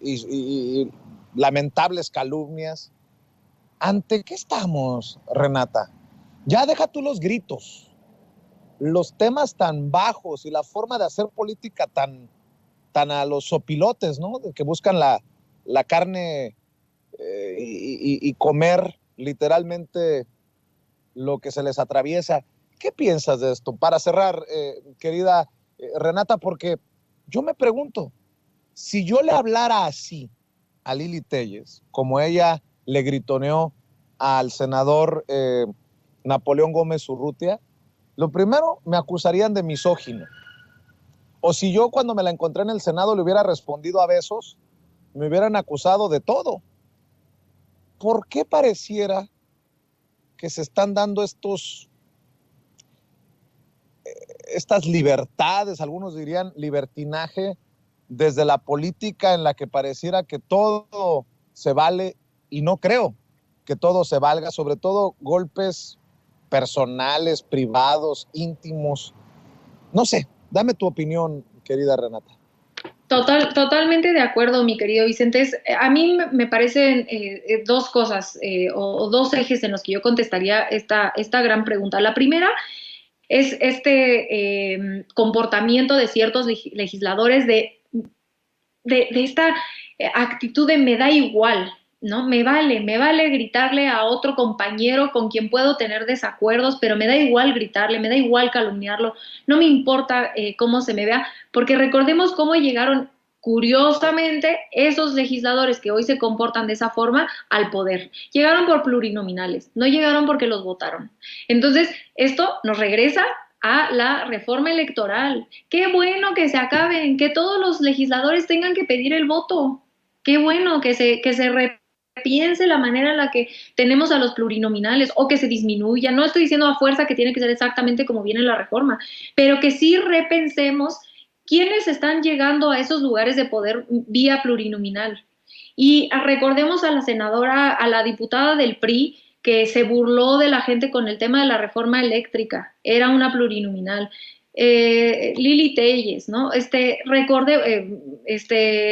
A: y lamentables calumnias. ¿ante qué estamos, Renata? Ya deja tú los gritos, los temas tan bajos y la forma de hacer política tan a los sopilotes, ¿no? De que buscan la carne y comer literalmente lo que se les atraviesa. ¿Qué piensas de esto? Para cerrar, querida Renata, porque yo me pregunto, si yo le hablara así a Lili Téllez, como ella le gritoneó al senador Napoleón Gómez Urrutia, lo primero me acusarían de misógino. O si yo cuando me la encontré en el Senado le hubiera respondido a besos, me hubieran acusado de todo. ¿Por qué pareciera que se están dando estas libertades, algunos dirían libertinaje, desde la política en la que pareciera que todo se vale, y no creo que todo se valga, sobre todo golpes personales, privados, íntimos? No sé, dame tu opinión, querida Renata.
B: Totalmente de acuerdo, mi querido Vicente. A mí me parecen dos cosas o dos ejes en los que yo contestaría esta gran pregunta. La primera es este comportamiento de ciertos legisladores de esta actitud de me da igual, ¿no? Me vale gritarle a otro compañero con quien puedo tener desacuerdos, pero me da igual gritarle, me da igual calumniarlo, no me importa cómo se me vea, porque recordemos cómo llegaron curiosamente esos legisladores que hoy se comportan de esa forma al poder. Llegaron por plurinominales, no llegaron porque los votaron. Entonces, esto nos regresa a la reforma electoral. Qué bueno que se acaben, que todos los legisladores tengan que pedir el voto. Qué bueno que se repiense la manera en la que tenemos a los plurinominales o que se disminuya. No estoy diciendo a fuerza que tiene que ser exactamente como viene la reforma, pero que sí repensemos quiénes están llegando a esos lugares de poder vía plurinominal. Y recordemos a la senadora, a la diputada del PRI, que se burló de la gente con el tema de la reforma eléctrica, era una plurinominal. Lili Téllez, ¿no?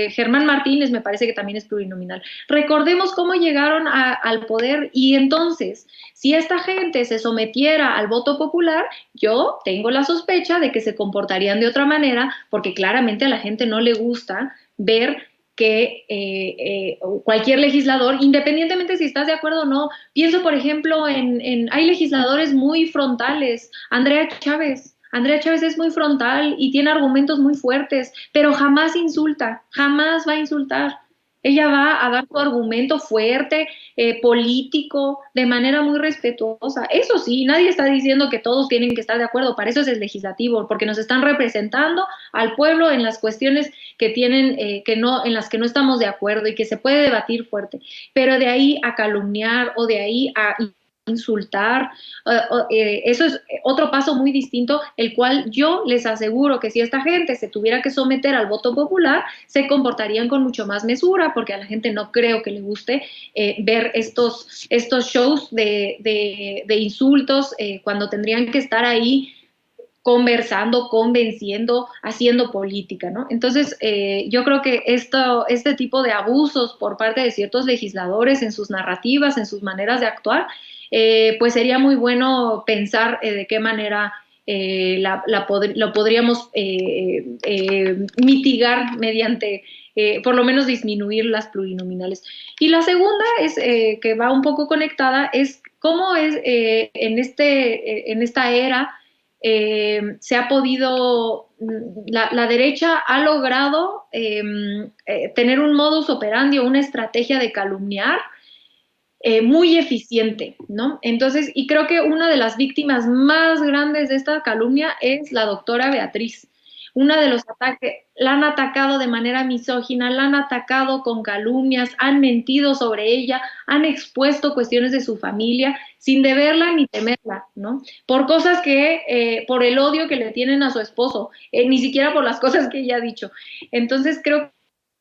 B: Germán Martínez me parece que también es plurinominal. Recordemos cómo llegaron al poder, y entonces, si esta gente se sometiera al voto popular, yo tengo la sospecha de que se comportarían de otra manera, porque claramente a la gente no le gusta ver que cualquier legislador, independientemente si estás de acuerdo o no, pienso por ejemplo hay legisladores muy frontales. Andrea Chávez es muy frontal y tiene argumentos muy fuertes, pero jamás insulta, jamás va a insultar. Ella va a dar su argumento fuerte, político, de manera muy respetuosa. Eso sí, nadie está diciendo que todos tienen que estar de acuerdo, para eso es el legislativo, porque nos están representando al pueblo en las cuestiones que tienen, en las que no estamos de acuerdo y que se puede debatir fuerte. Pero de ahí a calumniar o de ahí a insultar, eso es otro paso muy distinto, el cual yo les aseguro que si esta gente se tuviera que someter al voto popular, se comportarían con mucho más mesura, porque a la gente no creo que le guste ver estos shows de insultos cuando tendrían que estar ahí conversando, convenciendo, haciendo política, ¿no? Entonces, yo creo que este tipo de abusos por parte de ciertos legisladores en sus narrativas, en sus maneras de actuar, pues sería muy bueno pensar de qué manera lo podríamos mitigar mediante, por lo menos disminuir las plurinominales. Y la segunda es, que va un poco conectada, es cómo es en esta era se ha podido, la derecha ha logrado tener un modus operandi o una estrategia de calumniar muy eficiente, ¿no? Entonces, y creo que una de las víctimas más grandes de esta calumnia es la doctora Beatriz. Una de los ataques, la han atacado de manera misógina, la han atacado con calumnias, han mentido sobre ella, han expuesto cuestiones de su familia sin deberla ni temerla, ¿no? Por cosas por el odio que le tienen a su esposo, ni siquiera por las cosas que ella ha dicho. Entonces, creo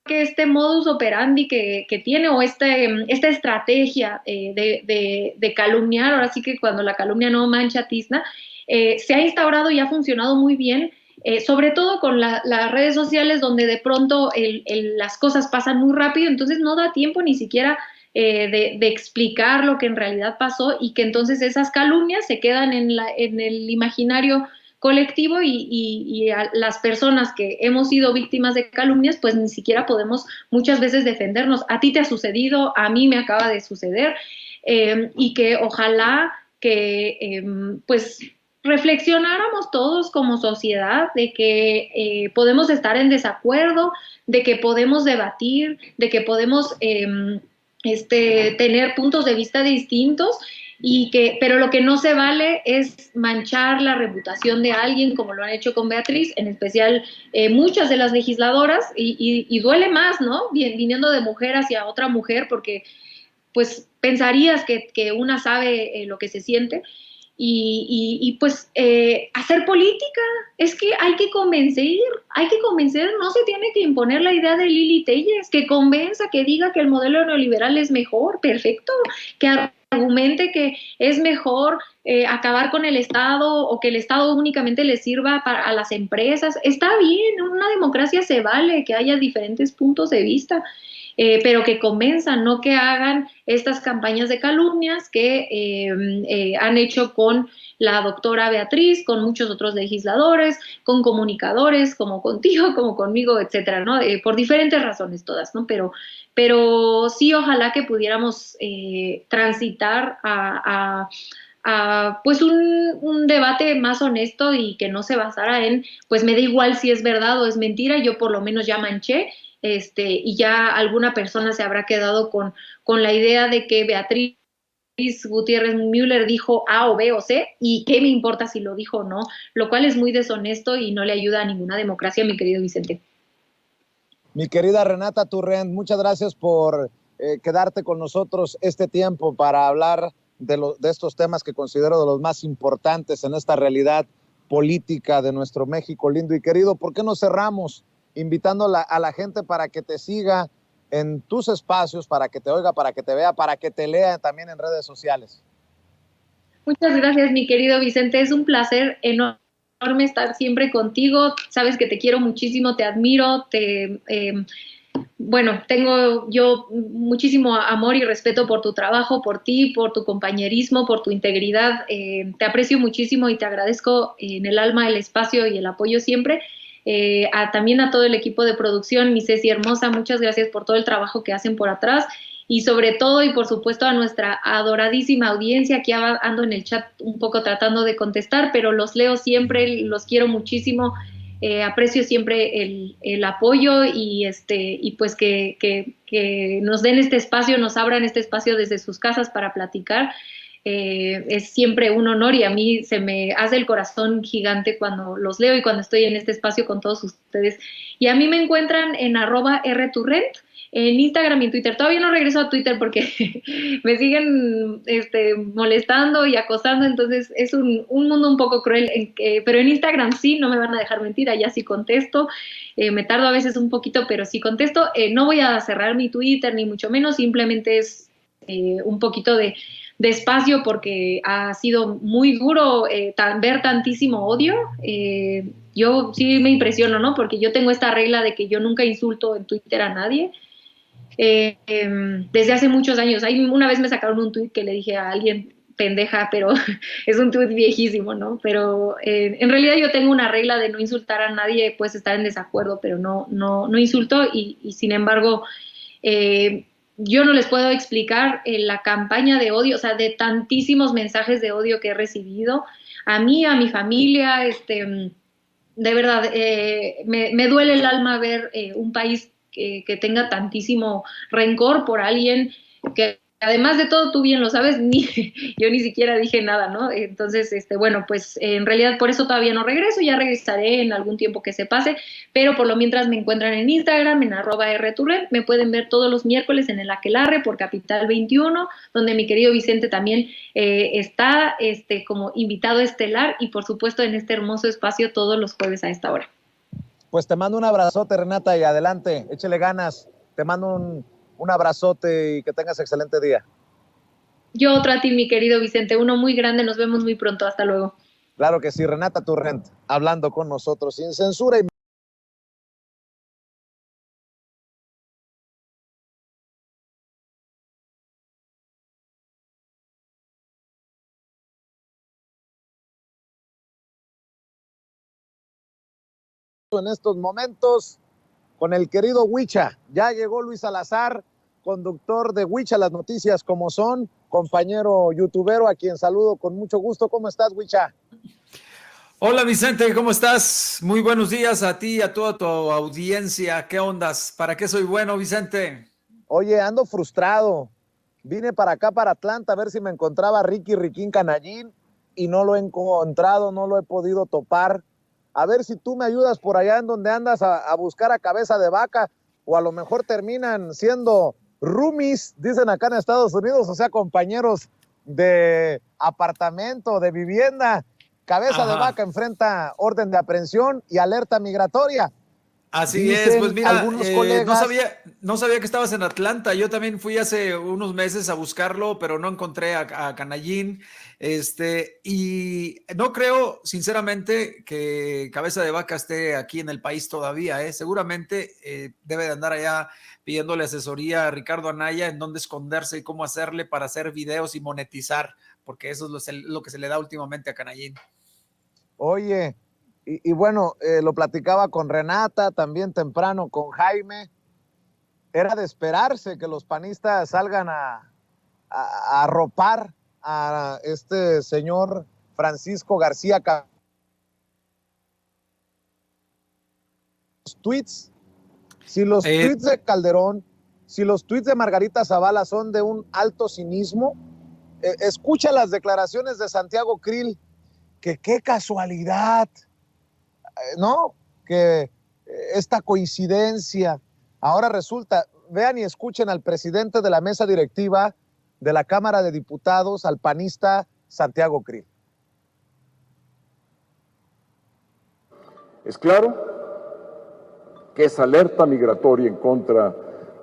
B: que este modus operandi que tiene, o esta estrategia de calumniar, ahora sí que cuando la calumnia no mancha tizna, se ha instaurado y ha funcionado muy bien, sobre todo con las redes sociales, donde de pronto las cosas pasan muy rápido, entonces no da tiempo ni siquiera de explicar lo que en realidad pasó y que entonces esas calumnias se quedan en el imaginario colectivo y a las personas que hemos sido víctimas de calumnias, pues ni siquiera podemos muchas veces defendernos. A ti te ha sucedido, a mí me acaba de suceder, y que ojalá que pues reflexionáramos todos como sociedad de que podemos estar en desacuerdo, de que podemos debatir, de que podemos tener puntos de vista distintos pero lo que no se vale es manchar la reputación de alguien como lo han hecho con Beatriz, en especial muchas de las legisladoras, y duele más, ¿no? Viniendo de mujer hacia otra mujer, porque pues pensarías que una sabe lo que se siente, pues hacer política, es que hay que convencer, no se tiene que imponer la idea de Lili Telles, que convenza, que diga que el modelo neoliberal es mejor, perfecto, que argumente que es mejor acabar con el Estado o que el Estado únicamente le sirva a las empresas, está bien, en una democracia se vale que haya diferentes puntos de vista, pero que convenzan, no que hagan estas campañas de calumnias que han hecho con la doctora Beatriz, con muchos otros legisladores, con comunicadores, como contigo, como conmigo, etcétera, ¿no? Por diferentes razones todas, ¿no? Pero sí, ojalá que pudiéramos transitar a pues un debate más honesto y que no se basara en, pues me da igual si es verdad o es mentira, yo por lo menos ya manché, y ya alguna persona se habrá quedado con la idea de que Beatriz Gutiérrez Müller dijo A o B o C, y qué me importa si lo dijo o no, lo cual es muy deshonesto y no le ayuda a ninguna democracia, mi querido Vicente.
A: Mi querida Renata Turrent, muchas gracias por quedarte con nosotros este tiempo para hablar de estos temas que considero de los más importantes en esta realidad política de nuestro México lindo y querido. ¿Por qué no cerramos invitando a la gente para que te siga en tus espacios, para que te oiga, para que te vea, para que te lea también en redes sociales?
B: Muchas gracias, mi querido Vicente. Es un placer enorme estar siempre contigo. Sabes que te quiero muchísimo, te admiro, bueno, tengo yo muchísimo amor y respeto por tu trabajo, por ti, por tu compañerismo, por tu integridad. Te aprecio muchísimo y te agradezco en el alma el espacio y el apoyo siempre. También a todo el equipo de producción, mi Ceci hermosa, muchas gracias por todo el trabajo que hacen por atrás y sobre todo y por supuesto a nuestra adoradísima audiencia. Aquí ando en el chat un poco tratando de contestar, pero los leo siempre, los quiero muchísimo. Aprecio siempre el apoyo y pues que nos den este espacio, nos abran este espacio desde sus casas para platicar. Es siempre un honor y a mí se me hace el corazón gigante cuando los leo y cuando estoy en este espacio con todos ustedes. Y a mí me encuentran en @rturrent, en Instagram y en Twitter. Todavía no regreso a Twitter porque me siguen molestando y acosando, entonces es un mundo un poco cruel, pero en Instagram sí, no me van a dejar mentir, allá sí contesto, me tardo a veces un poquito, pero sí contesto. No voy a cerrar mi Twitter ni mucho menos, simplemente es un poquito de espacio porque ha sido muy duro ver tantísimo odio. Yo sí me impresiono, ¿no? Porque yo tengo esta regla de que yo nunca insulto en Twitter a nadie. Desde hace muchos años. Una vez me sacaron un tuit que le dije a alguien pendeja, pero es un tuit viejísimo, ¿no? Pero en realidad yo tengo una regla de no insultar a nadie, puedes estar en desacuerdo, pero no insulto y sin embargo yo no les puedo explicar la campaña de odio, o sea, de tantísimos mensajes de odio que he recibido a mí, a mi familia, de verdad, me duele el alma ver un país que tenga tantísimo rencor por alguien que además de todo, tú bien lo sabes, yo ni siquiera dije nada, ¿no? Entonces, bueno, pues en realidad por eso todavía no regreso, ya regresaré en algún tiempo que se pase, pero por lo mientras me encuentran en Instagram, en @rturrent, me pueden ver todos los miércoles en el Aquelarre por Capital 21, donde mi querido Vicente también está como invitado estelar y por supuesto en este hermoso espacio todos los jueves a esta hora.
A: Pues te mando un abrazote, Renata, y adelante, échale ganas. Te mando un abrazote y que tengas excelente día.
B: Yo otro a ti, mi querido Vicente, uno muy grande, nos vemos muy pronto, hasta luego.
A: Claro que sí, Renata Turrent, hablando con nosotros sin censura y en estos momentos con el querido Huicha. Ya llegó Luis Salazar, conductor de Huicha, las noticias como son, compañero youtubero a quien saludo con mucho gusto. ¿Cómo estás, Huicha?
E: Hola Vicente, ¿cómo estás? Muy buenos días a ti y a toda tu audiencia. ¿Qué ondas? ¿Para qué soy bueno, Vicente?
A: Oye, ando frustrado. Vine para acá, para Atlanta, a ver si me encontraba Ricky Riquín Canallín y no lo he encontrado, no lo he podido topar. A ver si tú me ayudas por allá en donde andas a buscar a Cabeza de Vaca, o a lo mejor terminan siendo roomies, dicen acá en Estados Unidos, o sea, compañeros de apartamento, de vivienda. Cabeza de Vaca enfrenta orden de aprehensión y alerta migratoria.
E: Así
A: Dicen
E: es, pues mira,
A: colegas,
E: no sabía que estabas en Atlanta. Yo también fui hace unos meses a buscarlo, pero no encontré a Canallín. Y no creo, sinceramente, que Cabeza de Vaca esté aquí en el país todavía. Seguramente debe de andar allá pidiéndole asesoría a Ricardo Anaya en dónde esconderse y cómo hacerle para hacer videos y monetizar, porque eso es lo que se le da últimamente a Canallín.
A: Oye, y bueno, lo platicaba con Renata, también temprano con Jaime. Era de esperarse que los panistas salgan a arropar a este señor Francisco García. Los tweets, si los tweets de Calderón, si los tweets de Margarita Zavala son de un alto cinismo, escucha las declaraciones de Santiago Krill, que qué casualidad, ¿no? Que esta coincidencia. Ahora resulta, vean y escuchen al presidente de la mesa directiva de la Cámara de Diputados, al panista Santiago Krill.
F: Es claro que esa alerta migratoria en contra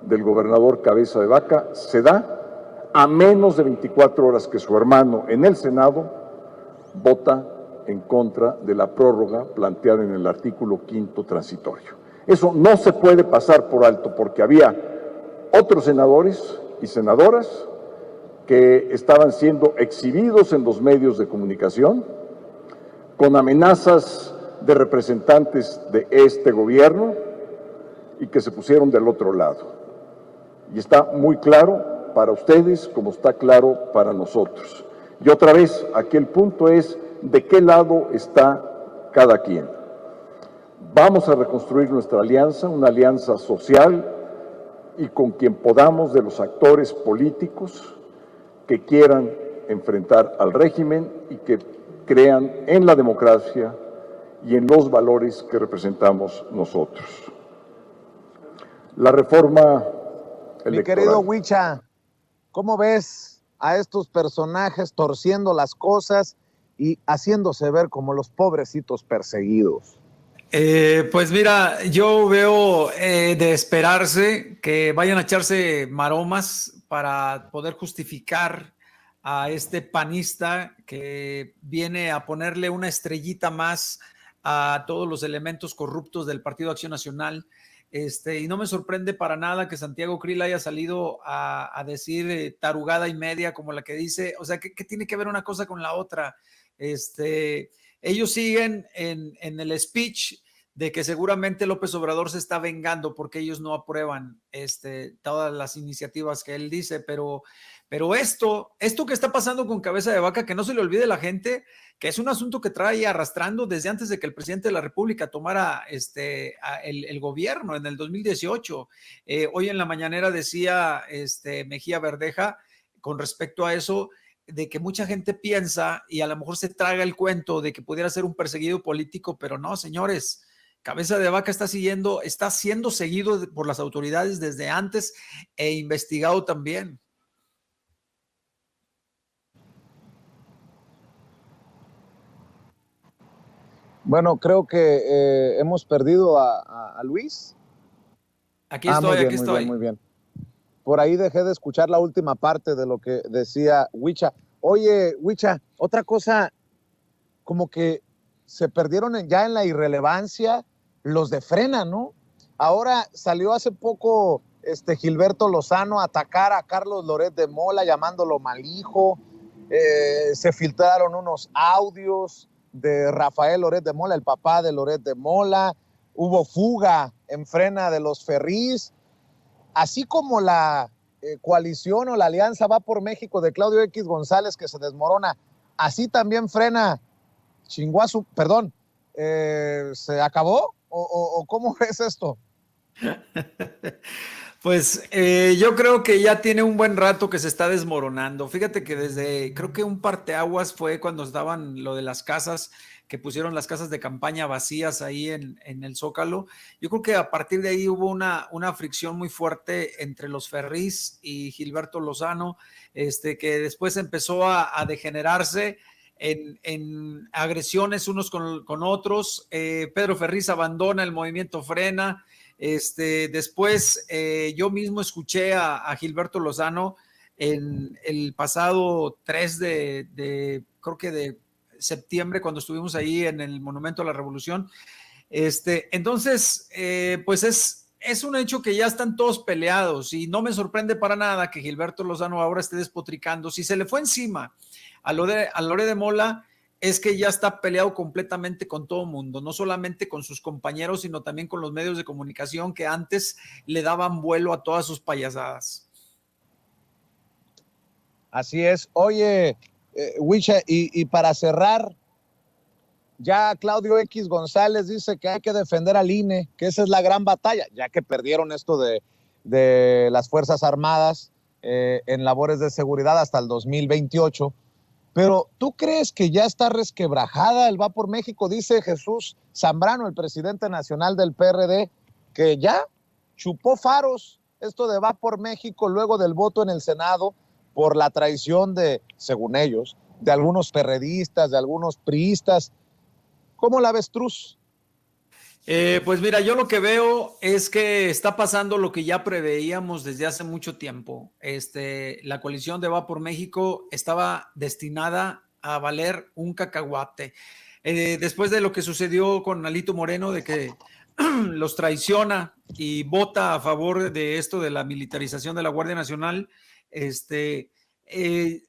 F: del gobernador Cabeza de Vaca se da a menos de 24 horas que su hermano en el Senado vota en contra de la prórroga planteada en el artículo 5º transitorio. Eso no se puede pasar por alto, porque había otros senadores y senadoras que estaban siendo exhibidos en los medios de comunicación con amenazas de representantes de este gobierno y que se pusieron del otro lado. Y está muy claro para ustedes como está claro para nosotros. Y otra vez, aquí el punto es de qué lado está cada quien. Vamos a reconstruir nuestra alianza, una alianza social y con quien podamos, de los actores políticos que quieran enfrentar al régimen y que crean en la democracia y en los valores que representamos nosotros. La reforma electoral.
A: Mi querido Huicha, ¿cómo ves a estos personajes torciendo las cosas y haciéndose ver como los pobrecitos perseguidos?
E: Pues mira, yo veo de esperarse que vayan a echarse maromas para poder justificar a este panista que viene a ponerle una estrellita más a todos los elementos corruptos del Partido Acción Nacional. Y no me sorprende para nada que Santiago Krill haya salido a decir tarugada y media como la que dice. O sea, ¿qué tiene que ver una cosa con la otra? Ellos siguen en el speech de que seguramente López Obrador se está vengando porque ellos no aprueban todas las iniciativas que él dice, pero esto que está pasando con Cabeza de Vaca, que no se le olvide la gente, que es un asunto que trae arrastrando desde antes de que el presidente de la República tomara el gobierno en el 2018. Hoy en la mañanera decía Mejía Verdeja con respecto a eso, de que mucha gente piensa y a lo mejor se traga el cuento de que pudiera ser un perseguido político, pero no, señores. Cabeza de Vaca está siendo seguido por las autoridades desde antes e investigado también.
A: Bueno, creo que hemos perdido a Luis.
E: Aquí estoy, aquí estoy.
A: Muy bien. Por ahí dejé de escuchar la última parte de lo que decía Huicha. Oye, Huicha, otra cosa, como que se perdieron ya en la irrelevancia los de Frena, ¿no? Ahora salió hace poco Gilberto Lozano a atacar a Carlos Loret de Mola, llamándolo malhijo. Se filtraron unos audios de Rafael Loret de Mola, el papá de Loret de Mola. hubo fuga en Frena de los Ferrís, así como la coalición o la alianza Va por México de Claudio X González que se desmorona, así también Frena Chinguazu, perdón, ¿se acabó? ¿O cómo es esto?
E: Pues yo creo que ya tiene un buen rato que se está desmoronando. Fíjate que desde, creo que un parteaguas fue cuando estaban lo de las casas, que pusieron las casas de campaña vacías ahí en el Zócalo. Yo creo que a partir de ahí hubo una fricción muy fuerte entre los Ferrís y Gilberto Lozano, que después empezó a degenerarse en agresiones unos con otros. Pedro Ferriz abandona el movimiento Frena. Después yo mismo escuché a Gilberto Lozano en el pasado 3 creo que de septiembre, cuando estuvimos ahí en el Monumento a la Revolución. Entonces, pues es un hecho que ya están todos peleados y no me sorprende para nada que Gilberto Lozano ahora esté despotricando. Si se le fue encima a Loret de Mola, es que ya está peleado completamente con todo el mundo, no solamente con sus compañeros, sino también con los medios de comunicación que antes le daban vuelo a todas sus payasadas.
A: Así es. Oye, Huicha, y para cerrar, ya Claudio X González dice que hay que defender al INE, que esa es la gran batalla, ya que perdieron esto de las Fuerzas Armadas en labores de seguridad hasta el 2028. Pero ¿tú crees que ya está resquebrajada el Va por México? Dice Jesús Zambrano, el presidente nacional del PRD, que ya chupó faros esto de Va por México luego del voto en el Senado por la traición de, según ellos, de algunos perredistas, de algunos priistas. ¿Cómo la ves, Truz?
E: Pues mira, yo lo que veo es que está pasando lo que ya preveíamos desde hace mucho tiempo. La coalición de Va por México estaba destinada a valer un cacahuate. Después de lo que sucedió con Alito Moreno, de que los traiciona y vota a favor de esto de la militarización de la Guardia Nacional,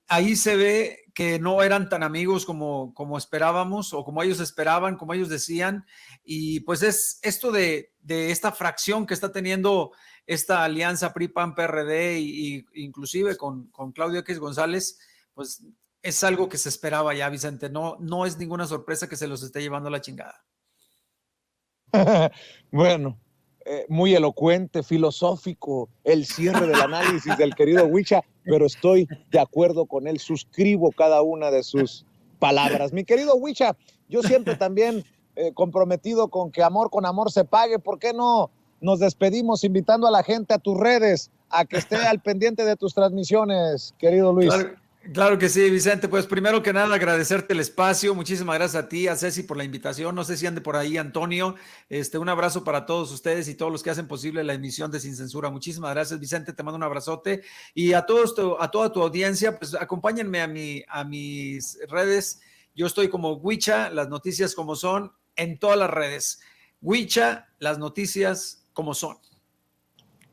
E: ahí se ve que no eran tan amigos como esperábamos o como ellos esperaban, como ellos decían, y pues es esto de esta fracción que está teniendo esta alianza PRI-PAN-PRD y inclusive con Claudio X González, pues es algo que se esperaba ya, Vicente, no es ninguna sorpresa que se los esté llevando a la chingada.
A: Bueno, muy elocuente, filosófico, el cierre del análisis del querido Huicha, pero estoy de acuerdo con él, suscribo cada una de sus palabras. Mi querido Huicha, yo siempre también comprometido con que amor con amor se pague. ¿Por qué no nos despedimos invitando a la gente a tus redes, a que esté al pendiente de tus transmisiones, querido Luis?
E: Claro que sí, Vicente. Pues primero que nada agradecerte el espacio. Muchísimas gracias a ti, a Ceci por la invitación. No sé si ande por ahí Antonio. Un abrazo para todos ustedes y todos los que hacen posible la emisión de Sin Censura. Muchísimas gracias, Vicente. Te mando un abrazote. Y a toda tu audiencia, pues acompáñenme a mis redes. Yo estoy como Huicha, las noticias como son, en todas las redes. Huicha, las noticias como son.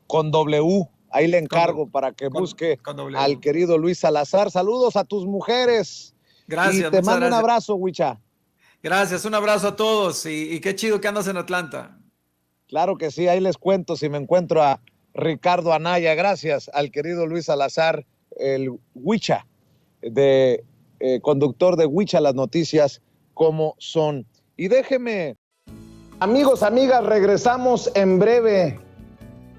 A: Con W. Ahí le encargo para que busque al querido Luis Salazar. Saludos a tus mujeres.
E: Gracias.
A: Y te mando un abrazo, Huicha.
E: Gracias, un abrazo a todos. Y qué chido que andas en Atlanta.
A: Claro que sí, ahí les cuento si me encuentro a Ricardo Anaya. Gracias al querido Luis Salazar, el Huicha, conductor de Huicha, las noticias como son. Y déjeme, amigos, amigas, regresamos en breve.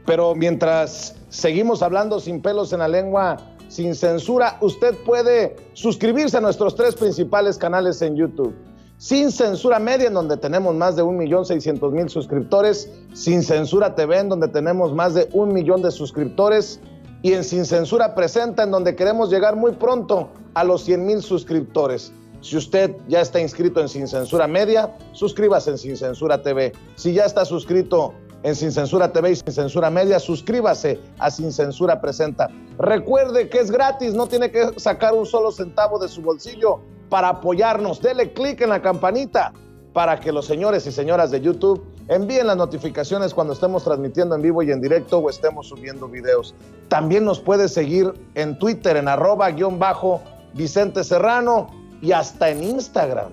A: Pero mientras seguimos hablando sin pelos en la lengua, sin censura, usted puede suscribirse a nuestros 3 principales canales en YouTube. Sin Censura Media, en donde tenemos más de 1,600,000 suscriptores. Sin Censura TV, en donde tenemos más de 1 millón de suscriptores. Y en Sin Censura Presenta, en donde queremos llegar muy pronto a los 100,000 suscriptores. Si usted ya está inscrito en Sin Censura Media, suscríbase en Sin Censura TV. Si ya está suscrito en Sin Censura TV y Sin Censura Media, suscríbase a Sin Censura Presenta. Recuerde que es gratis, no tiene que sacar un solo centavo de su bolsillo para apoyarnos. Dele clic en la campanita para que los señores y señoras de YouTube envíen las notificaciones cuando estemos transmitiendo en vivo y en directo o estemos subiendo videos. También nos puede seguir en Twitter en @_Vicente Serrano y hasta en Instagram.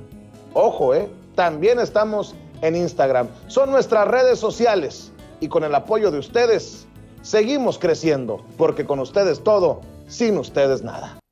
A: Ojo, también estamos
G: en Instagram. Son nuestras redes sociales y con el apoyo de ustedes seguimos creciendo, porque con ustedes todo, sin ustedes nada.